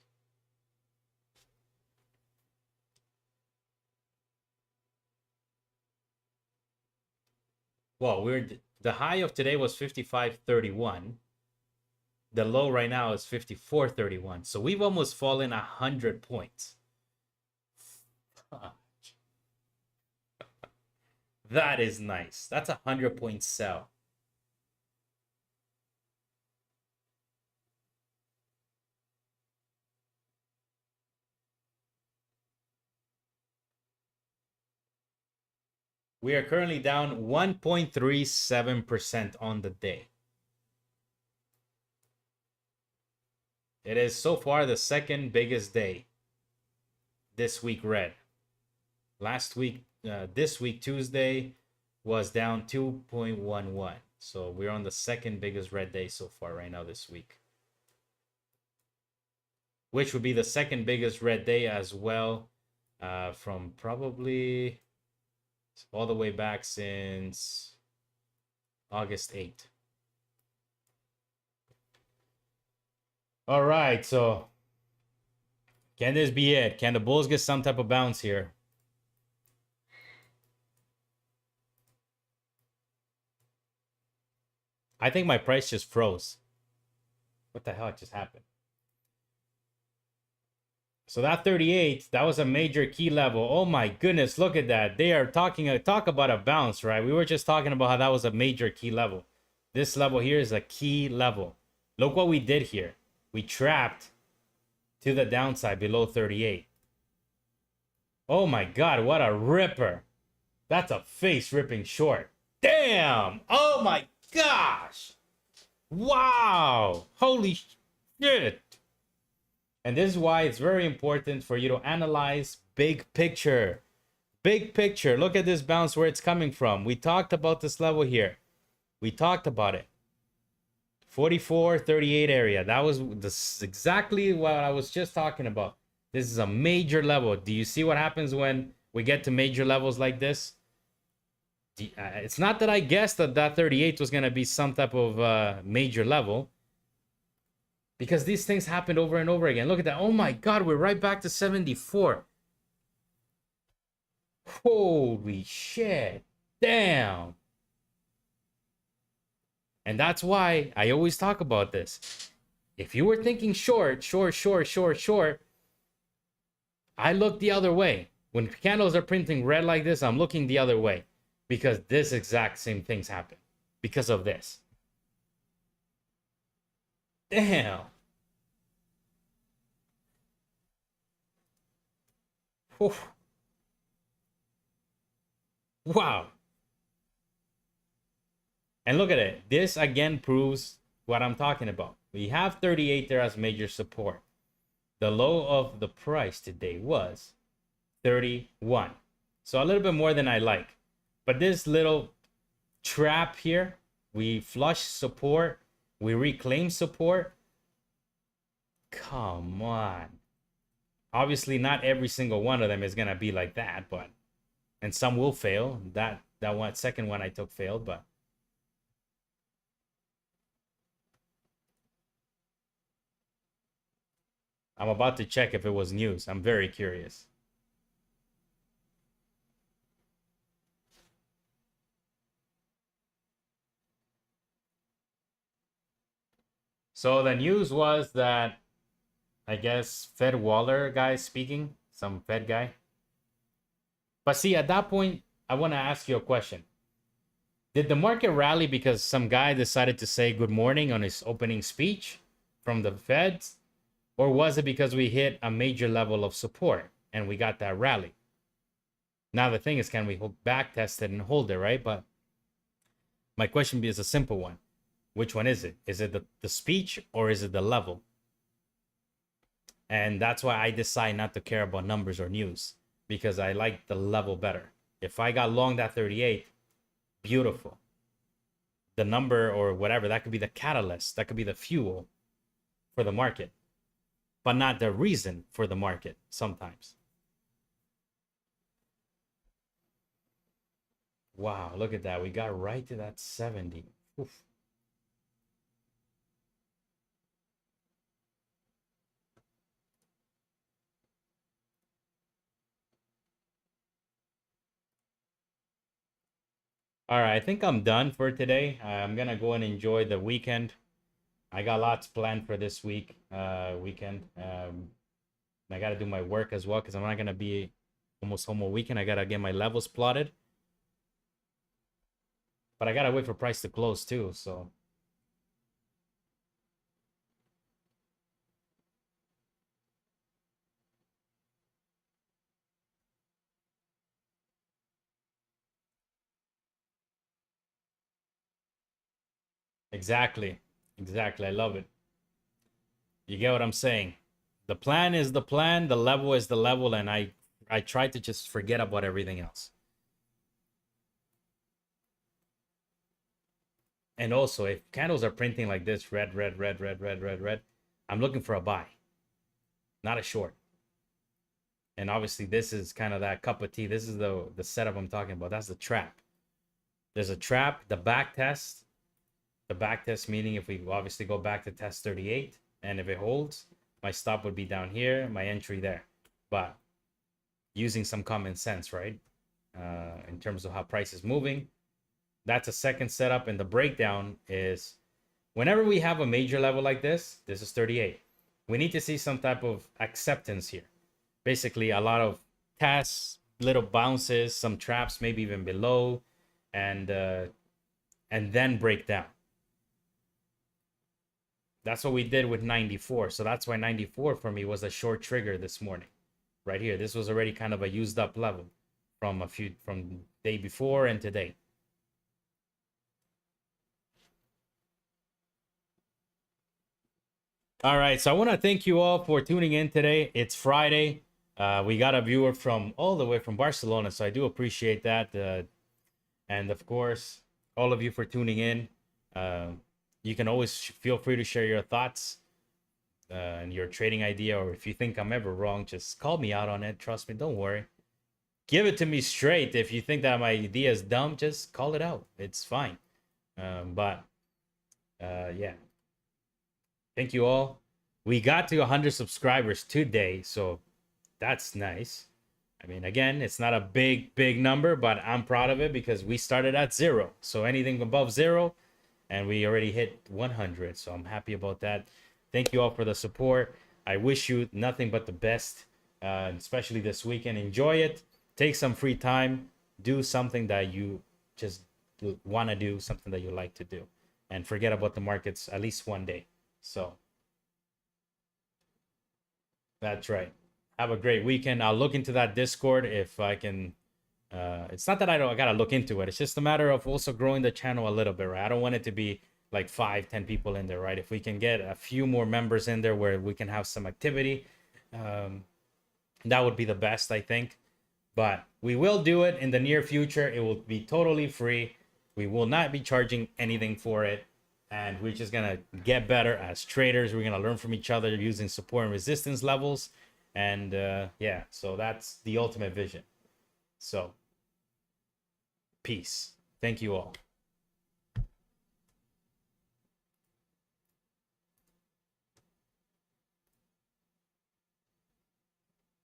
S1: Well, the high of today was 55.31. The low right now is 54.31. So we've almost fallen 100 points. That is nice. That's a 100-point sell. We are currently down 1.37% on the day. It is so far the second biggest day this week red. Last week, this week, Tuesday, was down 2.11. So we're on the second biggest red day so far right now this week, which would be the second biggest red day as well, from probably all the way back since August 8th. All right, so can this be it? Can the Bulls get some type of bounce here? I think my price just froze. What the hell just happened? So that 38, that was a major key level. Oh my goodness, look at that. They are talk about a bounce, right? We were just talking about how that was a major key level. This level here is a key level. Look what we did here. We trapped to the downside below 38. Oh my god, what a ripper. That's a face ripping short. Damn! Oh my gosh! Wow! Holy shit! And this is why it's very important for you to analyze big picture. Big picture. Look at this bounce where it's coming from. We talked about this level here. We talked about it. 44, 38 area. That was this exactly what I was just talking about. This is a major level. Do you see what happens when we get to major levels like this? It's not that I guessed that that 38 was going to be some type of major level. Because these things happened over and over again. Look at that. Oh my god, we're right back to 74. Holy shit. Damn. And that's why I always talk about this. If you were thinking short, I look the other way. When candles are printing red like this, I'm looking the other way. Because this exact same things happen. Because of this. Damn. Oof. Wow. And look at it. This again proves what I'm talking about. We have 38 there as major support. The low of the price today was 31. So a little bit more than I like. But this little trap here, we flush support, we reclaim support. Come on. Obviously, not every single one of them is going to be like that, but and some will fail. That one second one I took failed, but I'm about to check if it was news. I'm very curious. So the news was that I guess Fed Waller guy speaking, some Fed guy. But see, at that point, I want to ask you a question. Did the market rally because some guy decided to say good morning on his opening speech from the Feds? Or was it because we hit a major level of support and we got that rally? Now the thing is, can we back test it and hold it, right? But my question is a simple one. Which one is it? Is it the speech or is it the level? And that's why I decide not to care about numbers or news, because I like the level better. If I got long that 38, beautiful. The number or whatever, that could be the catalyst, that could be the fuel for the market, but not the reason for the market sometimes. Wow, look at that. We got right to that 70. Oof. All right, I think I'm done for today. I'm gonna go and enjoy the weekend. I got lots planned for this weekend. I gotta do my work as well because I'm not gonna be almost home all weekend. I gotta get my levels plotted, but I gotta wait for price to close too. So exactly, exactly. I love it. You get what I'm saying? The plan is the plan, the level is the level, and I try to just forget about everything else. And also, if candles are printing like this, red, I'm looking for a buy, not a short. And obviously, this is kind of that cup of tea. This is the setup I'm talking about. That's the trap. There's a trap, the back test. The back test meaning if we obviously go back to test 38 And if it holds, my stop would be down here, my entry there. But using some common sense, right? In terms of how price is moving. That's a second setup. And the breakdown is whenever we have a major level like this is 38. We need to see some type of acceptance here. Basically, a lot of tests, little bounces, some traps, maybe even below, and then break down. That's what we did with 94. So that's why 94 for me was a short trigger this morning. Right here. This was already kind of a used up level from day before and today. All right, so I want to thank you all for tuning in today. It's Friday. We got a viewer from all the way from Barcelona, so I do appreciate that. And of course, all of you for tuning in. You can always feel free to share your thoughts and your trading idea, or if you think I'm ever wrong, just call me out on it. Trust me, don't worry. Give it to me straight. If you think that my idea is dumb, just call it out. It's fine. But yeah. Thank you all. We got to 100 subscribers today, so that's nice. I mean, again, it's not a big number, but I'm proud of it because we started at 0. So anything above 0, and we already hit 100. So I'm happy about that. Thank you all for the support. I wish you nothing but the best, especially this weekend. Enjoy it. Take some free time. Do something that you just want to do, something that you like to do. And forget about the markets at least one day. So that's right. Have a great weekend. I'll look into that Discord if I can. It's not that I gotta look into it. It's just a matter of also growing the channel a little bit, right? I don't want it to be like 5-10 people in there, right? If we can get a few more members in there where we can have some activity, that would be the best, I think. But we will do it in the near future. It will be totally free. We will not be charging anything for it. And we're just going to get better as traders. We're going to learn from each other using support and resistance levels. And yeah, so that's the ultimate vision. So, peace. Thank you all.